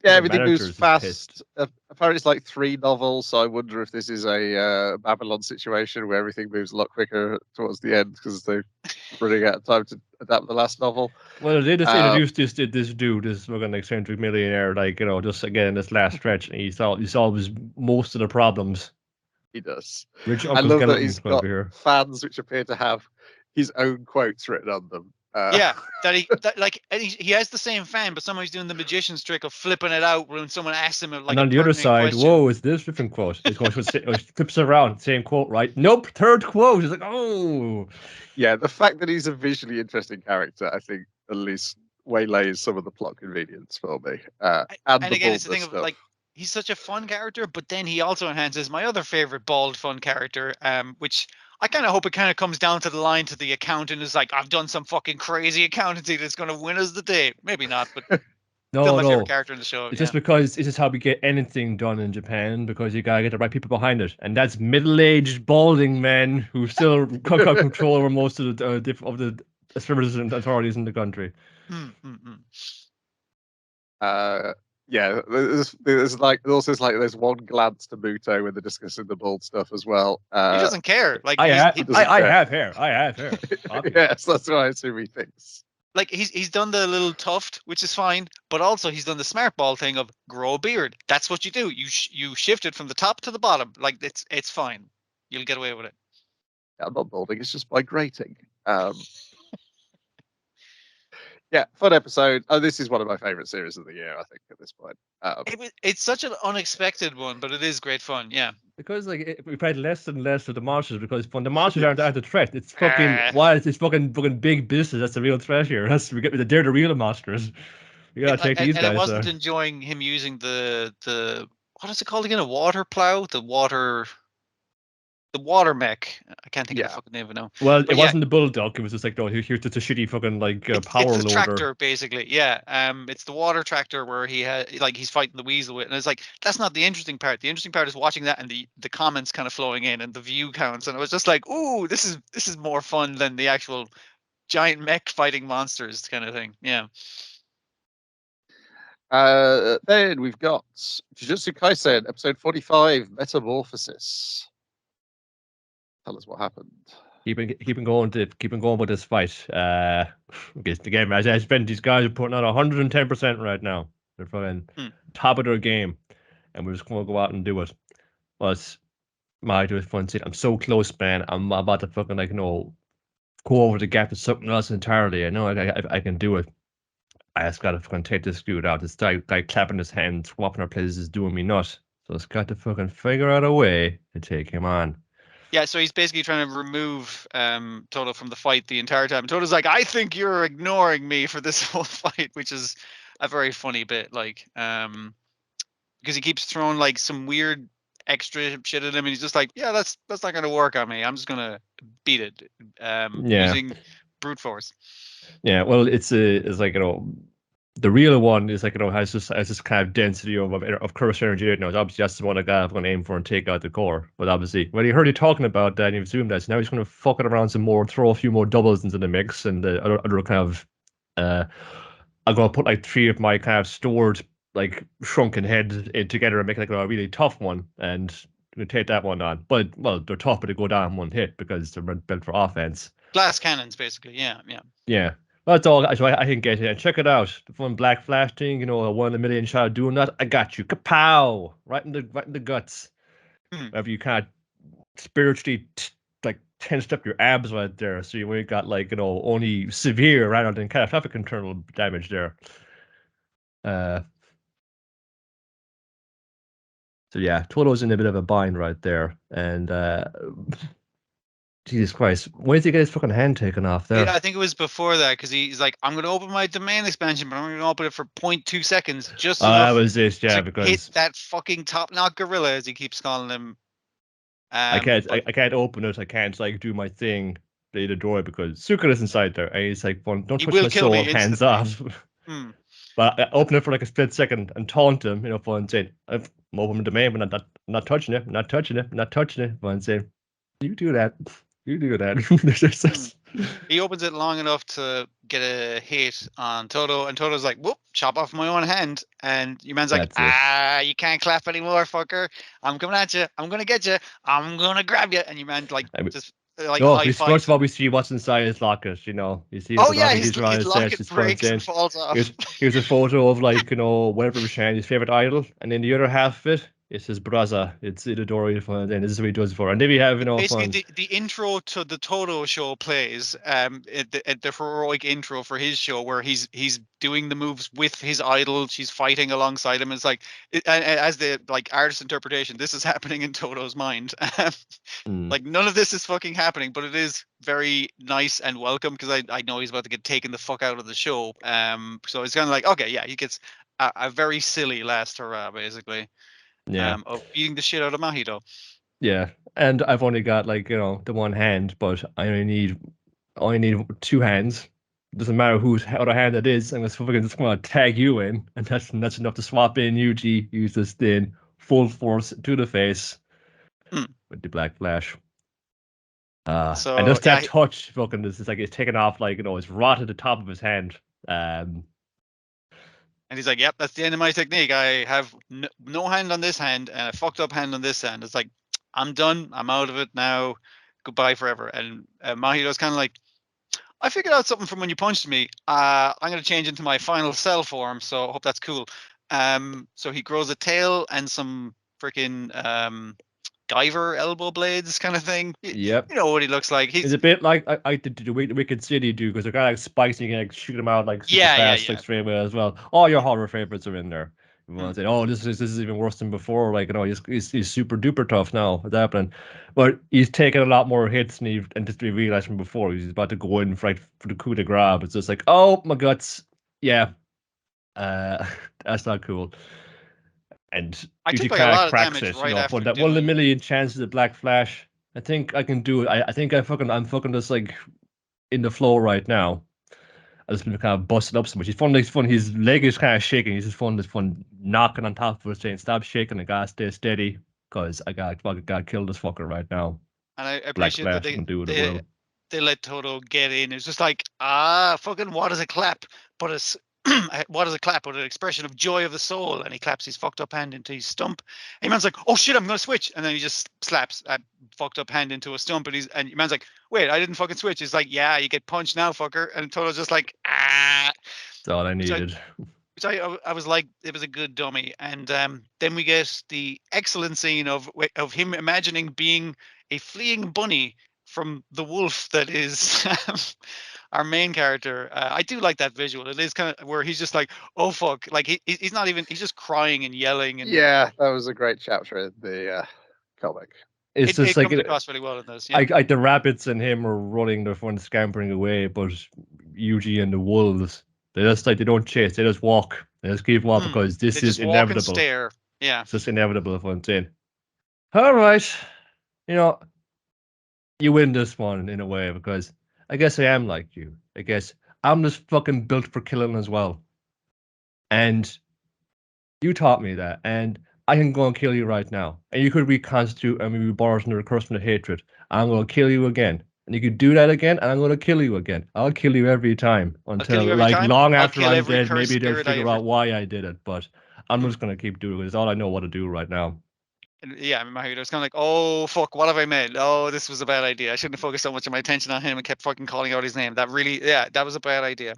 Everything moves fast. Apparently, it's like 3 novels, so I wonder if this is a Babylon situation where everything moves a lot quicker towards the end because they're running out of time to adapt the last novel. Well, they just introduced this dude, this fucking eccentric millionaire, just again this last stretch, and he solves most of the problems. He does. Rich I love that he's got fans which appear to have his own quotes written on them. And he has the same fan, but somehow he's doing the magician's trick of flipping it out when someone asks him like. And on the other side, whoa, is this different quote? It flips around, same quote, right? Nope, third quote. It's like, oh. Yeah, the fact that he's a visually interesting character, I think, at least waylays some of the plot convenience for me. And again, it's the thing of like, he's such a fun character, but then he also enhances my other favorite bald fun character, which I kind of hope it kind of comes down to the line to the accountant is like, I've done some fucking crazy accountancy that's going to win us the day. Maybe not, but still my favorite character in the show. It's just because this is how we get anything done in Japan, because you gotta get the right people behind it, and that's middle-aged balding men who still got control over most of the services and authorities in the country. Yeah, there's there's one glance to Muto when they're discussing the bald stuff as well. He doesn't care. Like I have hair. Yes, that's what I assume he thinks. Like he's done the little tuft, which is fine, but also he's done the smart ball thing of grow a beard. That's what you do. You shift it from the top to the bottom. Like it's fine. You'll get away with it. I'm not balding. It's just migrating. Yeah, fun episode. Oh, this is one of my favorite series of the year, I think, at this point. It's such an unexpected one, but it is great fun. Yeah. Because we played less and less of the monsters because when the monsters aren't the threat, it's fucking wild. It's fucking big business. That's the real threat here. They're the real monsters. You gotta take these guys. And I wasn't enjoying him using the what is it called again? A water plow? The water mech. I can't think of the fucking name of it now. Well, it wasn't the bulldog. It was just like, no, here's just a shitty fucking power loader. It's the tractor, basically. Yeah. It's the water tractor where he's fighting the weasel with, and it's like that's not the interesting part. The interesting part is watching that and the comments kind of flowing in and the view counts, and I was just like, ooh, this is more fun than the actual giant mech fighting monsters kind of thing. Yeah. Then we've got Jujutsu Kaisen episode 45, Metamorphosis. Tell us what happened. Keeping going with this fight. Because the game, as I spent, these guys are putting out 110% right now. They're fucking top of their game. and we're just going to go out and do it. But Mahito was fun saying, I'm so close, man. I'm about to fucking, like, go over the gap to something else entirely. I know I can do it. I just got to fucking take this dude out. This guy clapping his hands, swapping our places is doing me nuts. So it's got to fucking figure out a way to take him on. Yeah, so he's basically trying to remove Toto from the fight the entire time. Toto's like, I think you're ignoring me for this whole fight, which is a very funny bit, like, because he keeps throwing like some weird extra shit at him, and he's just like, yeah, that's not gonna work on me. I'm just gonna beat it using brute force. Yeah, well, it's like, the real one is like, has this kind of density of curse energy. Obviously that's the one I'm going to aim for and take out the core. But obviously, when you heard you talking about that, and you've zoomed that, so now he's going to fuck it around some more, throw a few more doubles into the mix, and the other kind of, I'm going to put like 3 of my kind of stored, like, shrunken head together and make like a really tough one, and take that one on. But well, they're tough, but they go down one hit because they're built for offense. Glass cannons, basically. Yeah. That's all I can get here. Check it out. The fun Black Flash thing, a 1 in a million shot of doing that. I got you. Kapow! Right in the guts. Wherever you kind of spiritually like tensed up your abs right there. So you ain't got like, only severe rather than catastrophic internal damage there. So yeah, Toto's in a bit of a bind right there. And Jesus Christ, when did he get his fucking hand taken off there? Yeah, I think it was before that, because he's like, I'm going to open my domain expansion, but I'm going to open it for 0.2 seconds, just enough that was this, yeah, to because hit that fucking top-knot gorilla, as he keeps calling him. I can't open it. I can't like do my thing, play the door, because Sukuna is inside there. And he's like, don't touch my soul, hands off. But I open it for like a split second and taunt him, and saying, I'm opening the domain, but I'm not touching it, not touching it, not touching it. And saying, you do that. You do that. He opens it long enough to get a hit on Toto, and Toto's like, whoop, chop off my own hand. And your man's like, you can't clap anymore, fucker. I'm coming at you. I'm going to get you. I'm going to grab you. And your man, like, just like, high fives. First of all, we see what's inside his locket, You see his locket breaks and falls off. Here's a photo of, like, whatever his favorite idol. And then the other half of it, it's his brother. It's Itadori, and this is what he does for. And then we have, basically the intro to the Toto show plays, the heroic intro for his show, where he's doing the moves with his idol. She's fighting alongside him. It's like, as the like artist interpretation, this is happening in Toto's mind. Like, none of this is fucking happening, but it is very nice and welcome, because I know he's about to get taken the fuck out of the show. So it's kind of like, okay, yeah, he gets a very silly last hurrah, basically. Yeah. Of beating the shit out of Mahito. Yeah, and I've only got, like, the one hand, but I only need 2 hands. Doesn't matter whose other hand it is. I'm just going to tag you in, and that's enough to swap in Yuji. Use this thing full force to the face with the Black Flash. And just that touch, fucking, it's like it's taken off, like, it's rot at the top of his hand. And he's like, yep, that's the end of my technique. I have no hand on this hand and a fucked up hand on this hand. It's like, I'm done. I'm out of it now. Goodbye forever. And Mahito's kind of like, I figured out something from when you punched me. I'm going to change into my final cell form, so I hope that's cool. So he grows a tail and some freaking Guyver elbow blades kind of thing. Yep. You know what he looks like. He's a bit like I did the Wicked City do, because they're kind of like spikes and you can like shoot them out like super fast, like straight away as well. All your horror favorites are in there. Everyone said, "Oh, this is even worse than before." Like, he's super duper tough now. What's happening? But he's taken a lot more hits than just we realized from before. He's about to go in for the coup de grace. It's just like, oh my guts, yeah, that's not cool. And I usually took, like, kind of cracks it, right after that 1 in a million chances of Black Flash. I think I can do it. I think I'm fucking just like in the flow right now. I just been kind of busted up so much. He's fun. His leg is kind of shaking. He's just fun knocking on top of it, saying, "Stop shaking. I gotta stay steady, because I gotta kill this fucker right now." And I appreciate that they let Toto get in. It's just like, fucking what is a clap? But it's what is a clap? But an expression of joy of the soul. And he claps his fucked up hand into his stump. And man's like, oh shit, I'm gonna switch. And then he just slaps that fucked up hand into a stump. And man's like, wait, I didn't fucking switch. He's like, yeah, you get punched now, fucker. And Toto's just like, That's all I needed. which I was like, it was a good dummy. And then we get the excellent scene of him imagining being a fleeing bunny from the wolf that is our main character. I do like that visual. It is kind of where he's just like, oh fuck, like he's not even, he's just crying and yelling, and Yeah, that was a great chapter in the comic. It's it just like comes across really well in this. Yeah. like the rabbits and him are running, they're fun scampering away, but Yuji and the wolves, they just like they don't chase, they just walk. They just keep walking because They this is just walk and inevitable. stare. Yeah. It's just inevitable if I'm saying. All right, you know, you win this one in a way because I guess I am like you. I guess I'm just fucking built for killing as well. And you taught me that, and I can go and kill you right now. And you could reconstitute and maybe borrow from the recursion of hatred. I'm going to kill you again. And you could do that again, and I'm going to kill you again. I'll kill you every time until, you every like, time. long I'll after kill I'm every dead, cursed maybe they'll spirit I figure ever- out why I did it. But I'm just going to keep doing it. It's all I know what to do right now. And yeah, in my head, I was kind of like, oh fuck, what have I made? Oh, this was a bad idea. I shouldn't have focused so much of my attention on him and kept fucking calling out his name. That really, yeah, that was a bad idea.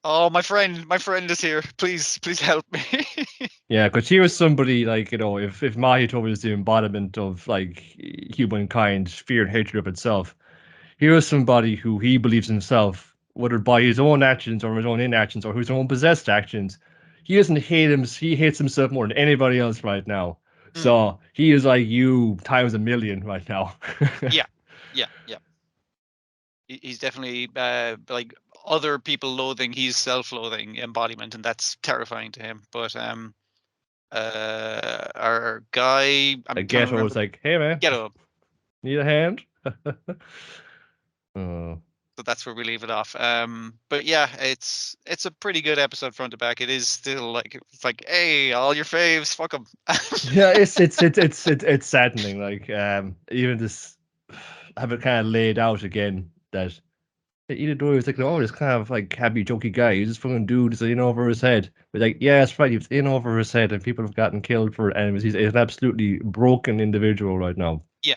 Oh, my friend is here. Please help me. Yeah, because he was somebody like, you know, if Mahito was the embodiment of like humankind's fear and hatred of itself, he was somebody who he believes himself, whether by his own actions or his own inactions or his own possessed actions, he doesn't hate him. He hates himself more than anybody else right now. So he is like you times a million right now. Yeah. He's definitely like other people loathing. He's self-loathing embodiment, and that's terrifying to him. But our guy, I'm Like trying to Ghetto remember. was like, "Hey man, Ghetto. need a hand?" Oh. So that's where we leave it off. But yeah, it's a pretty good episode front to back. It is still like, it's like, hey, all your faves, fuck them. Yeah, it's saddening. Like even this have it kind of laid out again that Itadori was like, oh, this kind of like happy jokey guy. He's just fucking dude, he's in over his head. But like, yeah, it's right, he's in over his head, and people have gotten killed for it. And he's an absolutely broken individual right now. Yeah.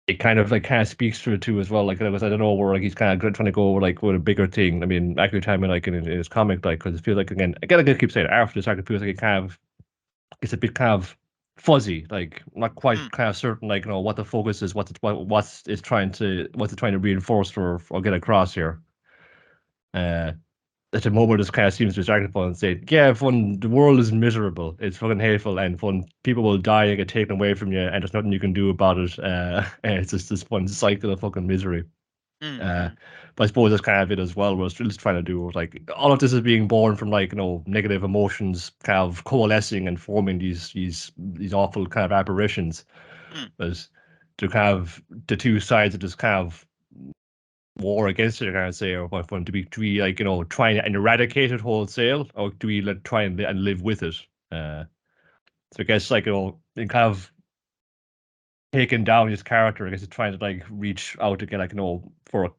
It kind of speaks to it too as well. Like, I don't know where like he's kind of trying to go over like with a bigger thing. I mean, Akutami like in his comic, like, because it feels like again, I gotta keep saying it, after this arc, it feels like it's a bit kind of fuzzy, like not quite kind of certain, like, you know, what the focus is, what's it trying to reinforce or get across here. At the moment, this kind of seems distracted and say, yeah, the world is miserable, it's fucking hateful, and people will die and get taken away from you, and there's nothing you can do about it. And it's just this one cycle of fucking misery. But I suppose that's kind of it as well. What it's really trying to do, like, all of this is being born from, like, you know, negative emotions kind of coalescing and forming these awful kind of apparitions. But to kind of the two sides of this kind of war against it, I can't say, or what fun do we like, you know, try and eradicate it wholesale, or do we try and live with it? So I guess, like, you know, in kind of taking down his character, I guess it's trying to like reach out to get, like, you know, for an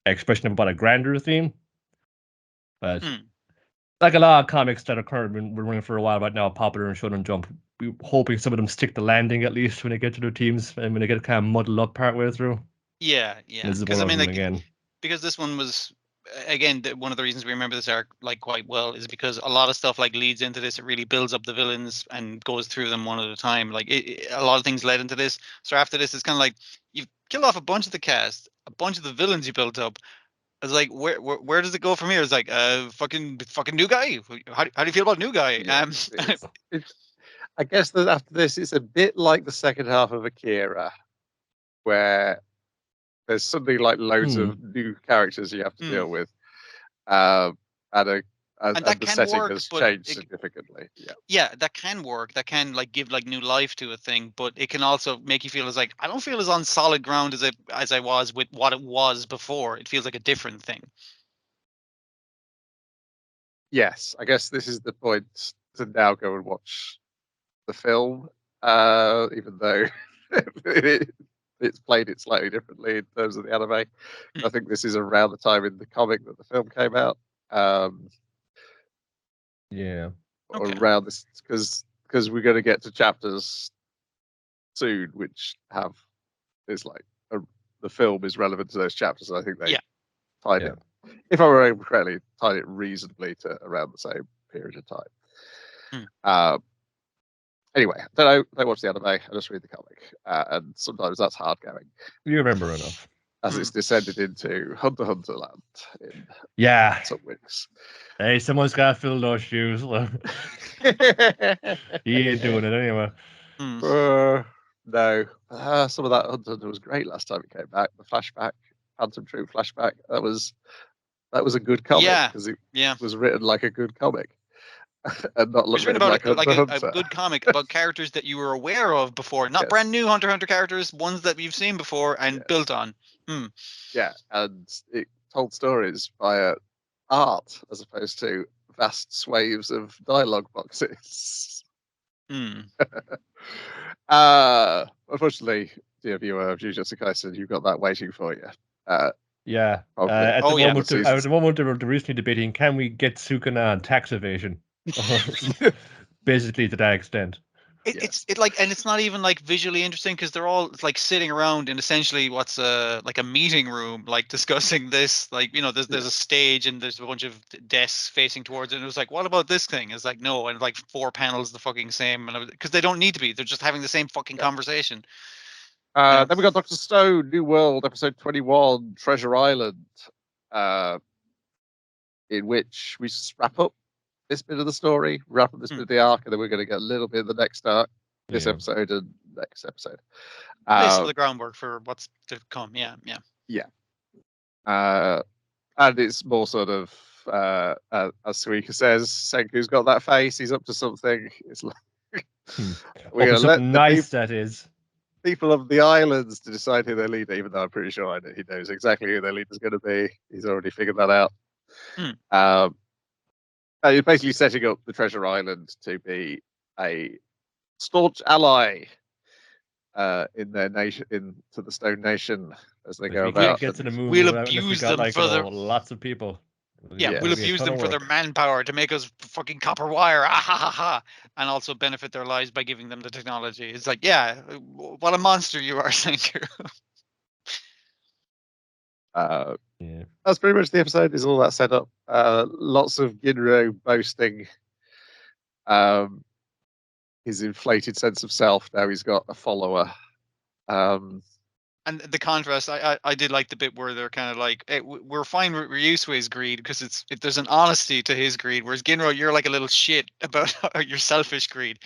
expression about a grander theme. But like a lot of comics that are currently been running for a while right now, Popular and Shonen Jump, we're hoping some of them stick the landing at least when they get to their teams and when they get kind of muddled up partway through. Yeah. Because I mean, like, again, because this one was, again, one of the reasons we remember this arc like quite well is because a lot of stuff like leads into this. It really builds up the villains and goes through them one at a time. Like a lot of things led into this. So after this, it's kind of like you've killed off a bunch of the cast, a bunch of the villains you built up. It's like, where does it go from here? It's like, fucking new guy. How do you feel about new guy? Yeah, I guess that after this, it's a bit like the second half of Akira, where there's suddenly like loads of new characters you have to deal with, and the setting has changed significantly. Yeah, that can work. That can like give like new life to a thing, but it can also make you feel as like, I don't feel as on solid ground as I was with what it was before. It feels like a different thing. Yes, I guess this is the point to now go and watch the film, even though it's played it slightly differently in terms of the anime. I think this is around the time in the comic that the film came out. Yeah. Around this, because we're going to get to chapters soon, which have is like the film is relevant to those chapters. And I think they tied it if I remember correctly, tied it reasonably to around the same period of time. Anyway, don't watch the anime. I just read the comic, and sometimes that's hard going. You remember enough. As it's descended into Hunter x Hunter land in Yeah. some weeks. Hey, someone's got to fill those shoes. He ain't doing it anyway. No. Some of that Hunter x Hunter was great last time it came back. The flashback, Phantom Troop flashback, that was a good comic because it was written like a good comic. And not It was written written about like a good comic about characters that you were aware of before, not brand new Hunter x Hunter characters, ones that you've seen before and built on. Yeah, and it told stories via art as opposed to vast swathes of dialogue boxes. Unfortunately, dear viewer of Jujutsu Kaisen, you've got that waiting for you. At the moment, they're recently debating, can we get Sukuna on tax evasion? Basically, to that extent. It's not even like visually interesting because they're all like sitting around in essentially what's like a meeting room, like discussing this. Like, there's a stage and there's a bunch of desks facing towards it. And it was like, what about this thing? It's like, no, and like 4 panels the fucking same, and because they don't need to be. They're just having the same fucking conversation. Then we got Dr. Stone, New World, episode 21, Treasure Island, in which we wrap up this bit of the story, wrap up this bit of the arc, and then we're going to get a little bit of the next arc, this episode and next episode. Lay some of the groundwork for what's to come. Yeah. And it's more sort of, as Suika says, Senku's got that face, he's up to something. It's like, we're going to let that is. People of the islands to decide who their leader, even though I'm pretty sure he knows exactly who their leader's going to be. He's already figured that out. You're basically setting up the Treasure Island to be a staunch ally in their nation, into the Stone Nation as they go about. Get to the moon, we'll abuse them for lots of people. We'll abuse them for their manpower to make us fucking copper wire, and also benefit their lives by giving them the technology. It's like, what a monster you are, Senku. That's pretty much the episode. Is all that set up? Lots of Ginro boasting his inflated sense of self. Now he's got a follower. And the contrast, I did like the bit where they're kind of like, hey, we're fine with Ryusue's greed because there's an honesty to his greed, whereas Ginro, you're like a little shit about your selfish greed.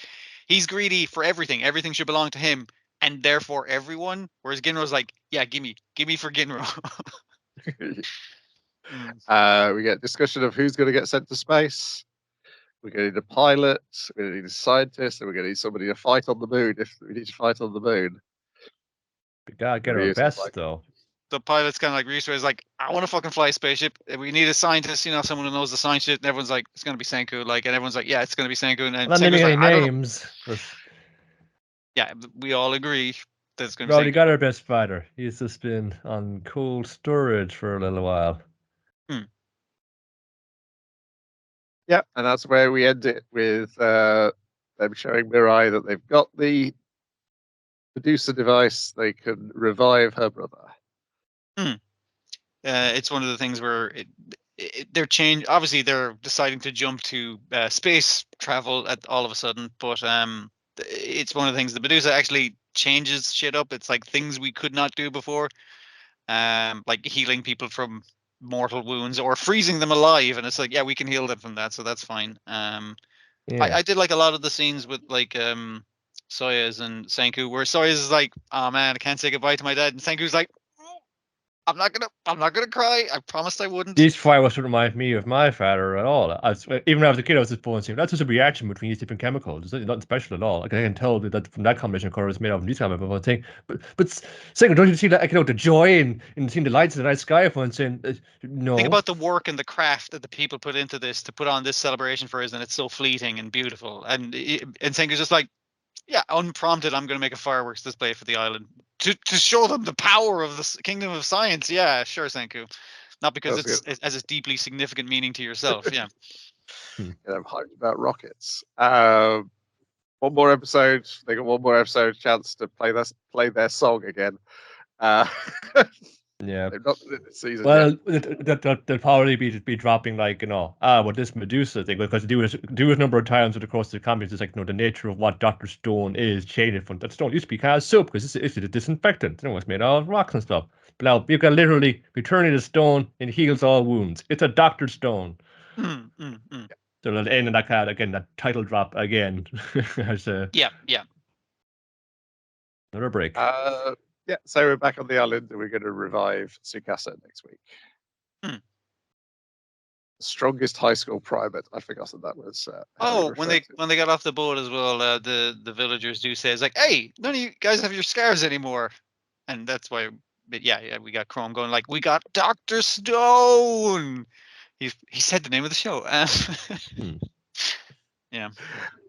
He's greedy for everything. Everything should belong to him, and therefore everyone. Whereas Ginro's like, yeah, gimme for Ginro. We get discussion of who's going to get sent to space. We're going to need a pilot. We're going to need a scientist, and we're going to need somebody to fight on the moon if we need to fight on the moon. We gotta get our best, though. The pilot's kind of like Ryusue is like, I want to fucking fly a spaceship. We need a scientist, someone who knows the science shit. And everyone's like, it's gonna be Senku. And everyone's like, yeah, it's gonna be Senku. And not naming any names. Yeah, we all agree that it's gonna be. We already got our best fighter. He's just been on cold storage for a little while. Yeah, and that's where we end it with them showing Mirai that they've got the Medusa device. They can revive her brother. It's one of the things where they're obviously they're deciding to jump to space travel all of a sudden, but it's one of the things. The Medusa actually changes shit up. It's like things we could not do before, like healing people from mortal wounds or freezing them alive, and it's like, yeah, we can heal them from that, so that's fine. I did like a lot of the scenes with like Soyuz and Senku, where Soyuz is like, oh man, I can't say goodbye to my dad, and Senku's like, I'm not gonna cry. I promised I wouldn't. This fire was remind me of my father at all. Even when I was a kid, I was just born saying that's just a reaction between these different chemicals. It's nothing special at all. Like, I can tell that from that combination of colors made out of these kind of thing. But second, don't you see that? The joy in seeing the lights in the night sky and saying no. Think about the work and the craft that the people put into this to put on this celebration for us, and it's so fleeting and beautiful. And Senku's just like, yeah, unprompted, I'm going to make a fireworks display for the island to show them the power of the kingdom of science. Yeah, sure, Senku. Not because it has a deeply significant meaning to yourself. Yeah. I'm hyped about rockets. One more episode. They got one more episode chance to play their song again. Yeah. They've not in this season Well, yet. they'll probably be dropping like well this Medusa thing because they do it a number of times with the course of the comics. It's like the nature of what Doctor Stone is changing from that stone used to be kind of soap because it's a disinfectant. It's made out of rocks and stuff. But now you can literally be turning a stone and heals all wounds. It's a Doctor Stone. So at the end of that card again, that title drop again as Yeah. another break. Yeah, so we're back on the island and we're going to revive Tsukasa next week. Strongest high school primate. I forgot that was. When they got off the boat as well, the villagers do say it's like, hey, none of you guys have your scarves anymore, and that's why. But yeah, we got Chrome going like, we got Dr. Stone. He said the name of the show. Yeah.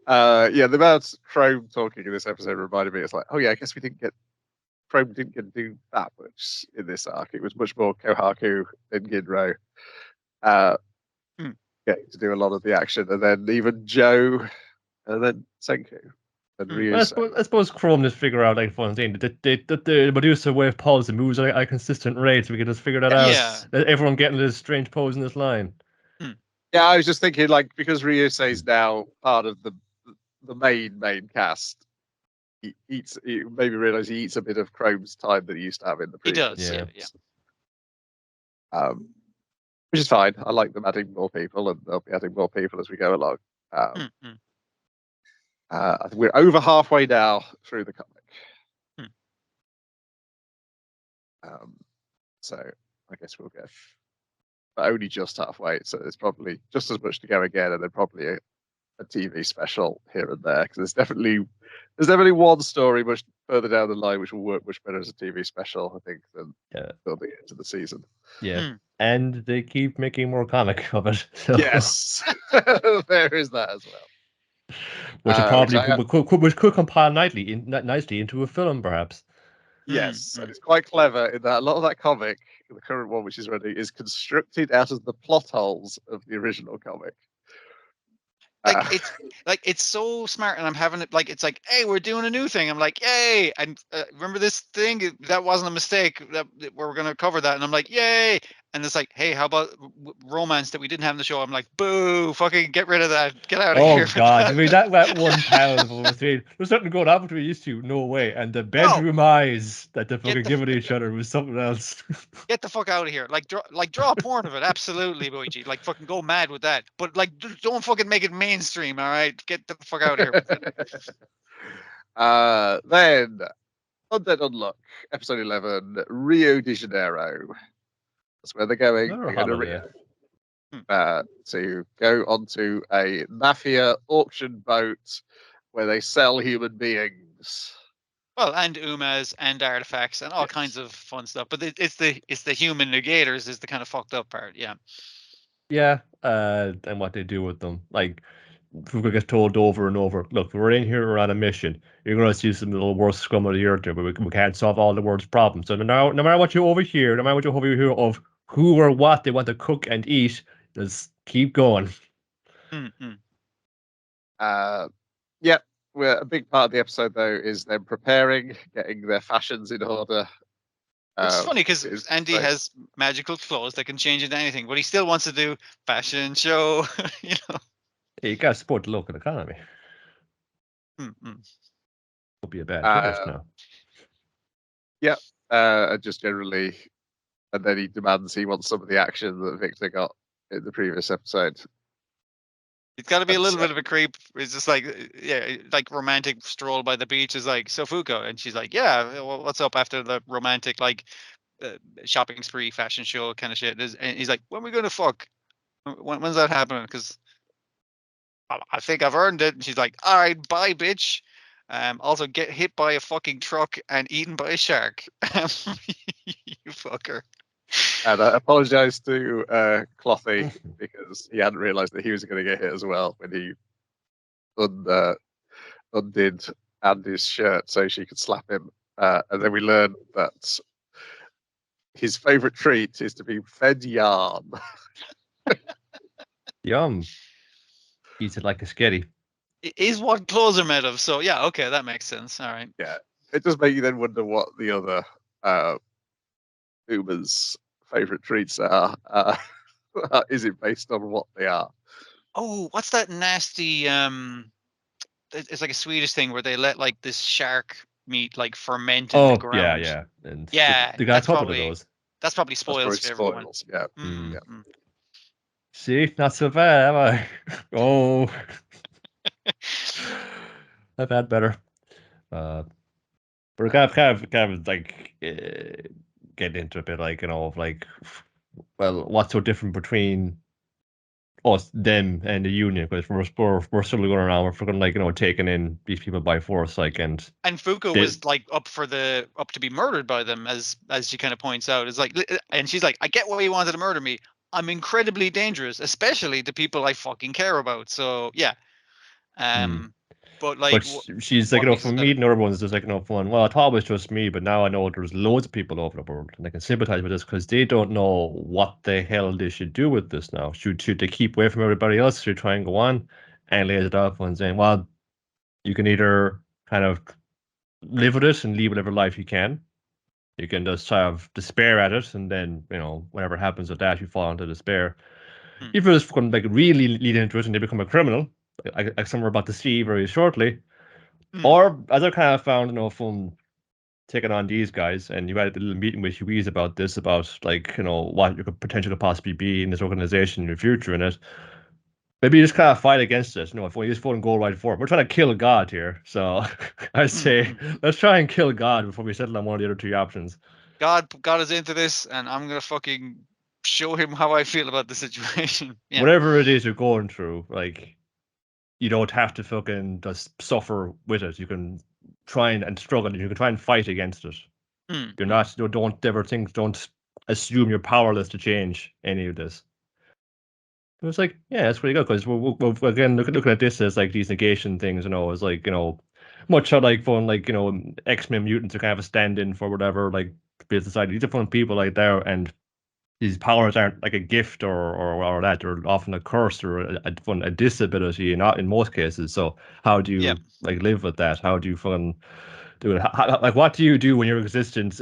The amount Chrome talking in this episode reminded me. It's like, oh yeah, I guess Chrome didn't get to do that much in this arc. It was much more Kohaku and Ginro. Getting to do a lot of the action, and then even Joe, and then Senku, and Ryu. I suppose Chrome just figure out like fun thing that the Medusa wave pulse and moves at a consistent rate, so we can just figure that out. Yeah. Everyone getting this strange pose in this line. Yeah, I was just thinking like because Ryusei is now part of the main cast. He maybe realize he eats a bit of Chrome's time that he used to have in the previous. He does, yeah. Which is fine. I like them adding more people, and they'll be adding more people as we go along. I think we're over halfway now through the comic. So I guess we'll get, but only just halfway. So there's probably just as much to go again, and then probably a TV special here and there, because there's definitely one story much further down the line which will work much better as a TV special, I think, than building it into the season. Yeah, and they keep making more comic of it. So. Yes, there is that as well. Which could compile nicely into a film, perhaps. Yes, and it's quite clever in that a lot of that comic, the current one which is ready, is constructed out of the plot holes of the original comic. It's so smart, and I'm having it like it's like, hey, we're doing a new thing. I'm like, yay! And remember this thing that wasn't a mistake. That we're going to cover that, and I'm like, yay! And it's like, hey, how about romance that we didn't have in the show? I'm like, boo! Fucking get rid of that. Get out of here. Oh God! I mean that 1 pound of there's something going on between these two. No way. And the bedroom eyes that they're fucking giving each other was something else. Get the fuck out of here! Like draw a porn of it. Absolutely, Boichi. Like fucking go mad with that. But like don't fucking make it mainstream. All right, get the fuck out of here. Then Undead Unluck, episode 11, Rio de Janeiro. That's where they're going. They're going to Rio. To go onto a mafia auction boat where they sell human beings. Well, and Umas and artifacts and all kinds of fun stuff. But it's the human negators is the kind of fucked up part. Yeah. Yeah, and what they do with them, like. People get told over and over, look, we're in here, we're on a mission. You're going to see some of the worst scum of the earth there, but we can't solve all the world's problems. So no matter what you overhear, no matter what you overhear of who or what they want to cook and eat, just keep going. Yeah, a big part of the episode, though, is them preparing, getting their fashions in order. It's funny because Andy has magical clothes that can change into anything, but he still wants to do fashion show, you know. Yeah, you got to support the local economy. Would be a bad choice now. Yeah, just generally, and then he demands he wants some of the action that Victor got in the previous episode. He's got to be a little bit of a creep. It's just like, like romantic stroll by the beach is like, so Fuko, and she's like, yeah, well, what's up after the romantic like shopping spree, fashion show kind of shit? And he's like, when are we gonna fuck? When's that happening? Because I think I've earned it. And she's like, all right, bye, bitch. Also get hit by a fucking truck and eaten by a shark. You fucker. And I apologize to Clothy because he hadn't realized that he was going to get hit as well when he undid Andy's shirt so she could slap him. And then we learned that his favorite treat is to be fed yarn. Yum. Eats it like a sketty. It is what clothes are made of. So yeah, okay, that makes sense. All right. Yeah, it does make you then wonder what the other Uma's favorite treats are. Is it based on what they are? Oh, what's that nasty? It's like a Swedish thing where they let like this shark meat like ferment in the Oh yeah, ground. yeah, and Yeah, they got a couple of those. that's probably That's spoils probably for everyone. spoils. Yeah. Mm, Yeah. mm. See, not so bad, am I? Oh, I've had better. But we're kind of like getting into a bit like of like, well, what's so different between us, them, and the union? Because we're still going around, we're fucking like taking in these people by force, like, and And Fuko they, was like up to be murdered by them, as she kind of points out. It's like, and she's like, I get why you wanted to murder me. I'm incredibly dangerous, especially to people I fucking care about. So yeah. But like, But she's like, what makes us from better? meeting other ones, there's like, fun. Well, I thought it was just me, but now I know there's loads of people over the world, and I can sympathize with this because they don't know what the hell they should do with this now. Should they keep away from everybody else? Should they try and go on? And lays it off and saying, well, you can either kind of live with it and lead whatever life you can. You can just sort of despair at it, and then whatever happens with that, you fall into despair. Hmm. If it's going like really lead into it and they become a criminal, like some we're about to see very shortly. Or, as I kind of found, from taking on these guys, and you had a little meeting with Huiz about this, about like, what your potential could possibly be in this organization in the future in it. Maybe you just kind of fight against it. If we just vote and go right for it. We're trying to kill God here. So I say, let's try and kill God before we settle on one of the other two options. God is into this, and I'm gonna fucking show him how I feel about the situation. Yeah. Whatever it is you're going through, like, you don't have to fucking just suffer with it. You can try and struggle, and you can try and fight against it. You're not. Don't ever think. Don't assume you're powerless to change any of this. It was like, yeah, that's pretty good because we're again looking at this as like these negation things, as like much like fun, like X-Men mutants are kind of a stand-in for whatever, like business society. These are fun people like there, and these powers aren't like a gift or that. They're often a curse or a disability, not in most cases. So how do you like live with that? How do you do it? Like, what do you do when your existence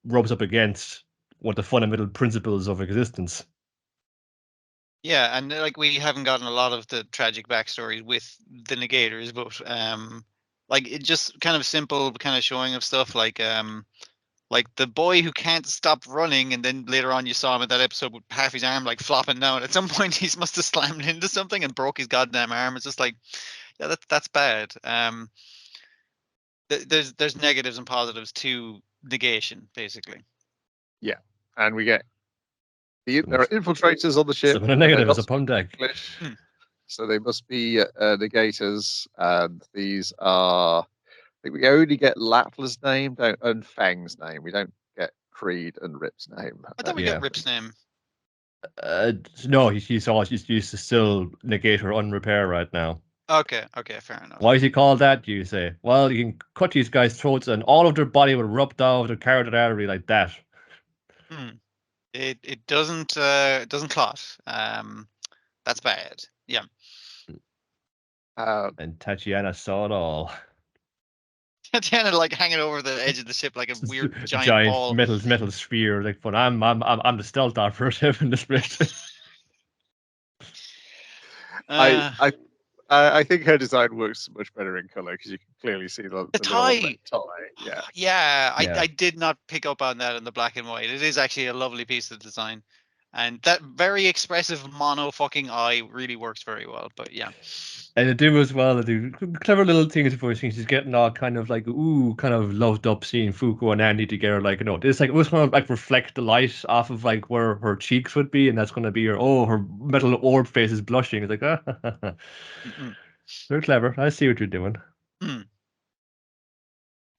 rubs up against one of the fundamental principles of existence? Yeah, and like we haven't gotten a lot of the tragic backstories with the negators, but like it just kind of simple kind of showing of stuff like the boy who can't stop running, and then later on you saw him in that episode with half his arm like flopping down. At some point he must have slammed into something and broke his goddamn arm. It's just like, yeah, that's bad. There's negatives and positives to negation, basically. Yeah, and we get there are infiltrators on the ship. Some of the negatives upon deck. English, so they must be negators, and these are. I think we only get Latla's name, and Fang's name. We don't get Creed and Rip's name. I thought we got Rip's name. No, he's still negate or unrepair right now. Okay, fair enough. Why is he called that, you say? Well, you can cut these guys' throats and all of their body will erupt out of their carotid artery like that. It doesn't clot. That's bad. Yeah. And Tatiana saw it all. Tatiana like hanging over the edge of the ship like a weird giant ball. metal sphere. Like, but I'm the stealth operative in this bit. I think her design works much better in color because you can clearly see the tie. Yeah. Yeah, I did not pick up on that in the black and white. It is actually a lovely piece of design, and that very expressive mono fucking eye really works very well. But yeah, and it do as well. They do clever little things before she's getting all kind of like kind of loved up seeing Fuko and Andy together. Like, it's like it was going to like reflect the light off of like where her cheeks would be, and that's going to be her metal orb face is blushing. It's like Very clever. I see what you're doing.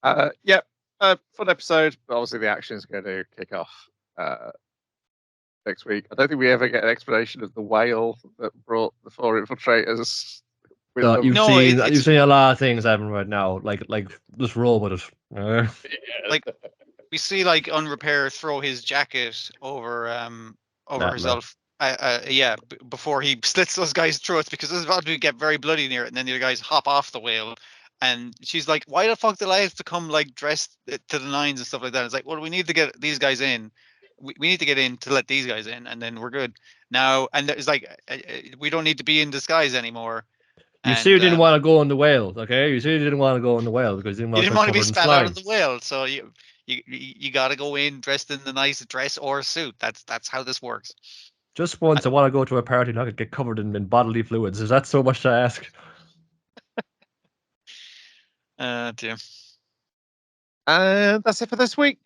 Yeah, fun episode. But obviously, the action is going to kick off next week. I don't think we ever get an explanation of the whale that brought the 4 infiltrators. You've seen a lot of things happen right now. Like just roll with it. Like we see like Unrepair throw his jacket over herself. Before he slits those guys' throats, because this is about to get very bloody near it, and then the other guys hop off the whale, and she's like, "Why the fuck did I have to come like dressed to the nines and stuff like that?" It's like, well, we need to get these guys in, we need to get in to let these guys in, and then we're good now. And it's like we don't need to be in disguise anymore. You And, see, you didn't want to go on the whale, okay? You see, you didn't want to go on the whale because you didn't you want didn't to want to be covered in spat out slime. of the whale, so you got to go in dressed in the nice dress or suit. That's how this works. Just once, I want to go to a party and I could get covered in bodily fluids. Is that so much to ask? Dear. And that's it for this week.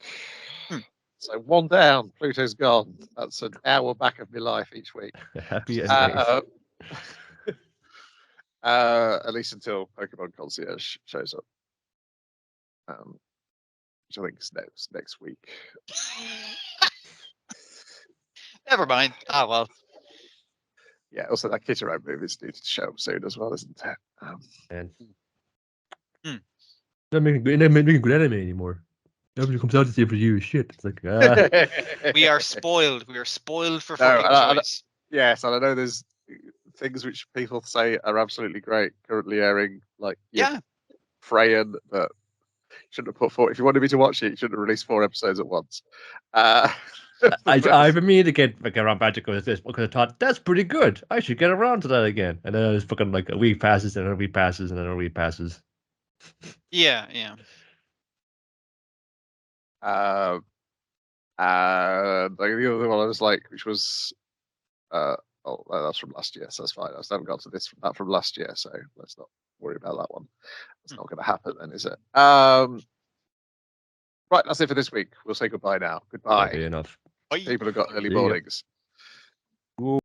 So one down, Pluto's gone. That's an hour back of my life each week. Happy ending. At least until Pokemon Concierge shows up, which I think is next week. Never mind. Ah, well. Yeah, also that Kitaro movie's due to show up soon as well, isn't it? Not making good anime anymore. Nobody comes out to see it for you. Shit. It's like, We are spoiled. We are spoiled for No, fucking choice. Yes, and I know there's things which people say are absolutely great currently airing, like Freyan, but shouldn't have put 4. If you wanted me to watch it, you shouldn't have released 4 episodes at once. I've been meaning to get around back to this because I thought that's pretty good. I should get around to that again. And then it was fucking like a week passes and another week passes and another week passes. Yeah. The other one I was like, which was that's from last year, so that's fine. I still haven't got to that from last year, so let's not worry about that one. It's not going to happen then, is it? Right, that's it for this week. We'll say goodbye now. Goodbye. That'd be enough. Bye. People have got early See ya. mornings.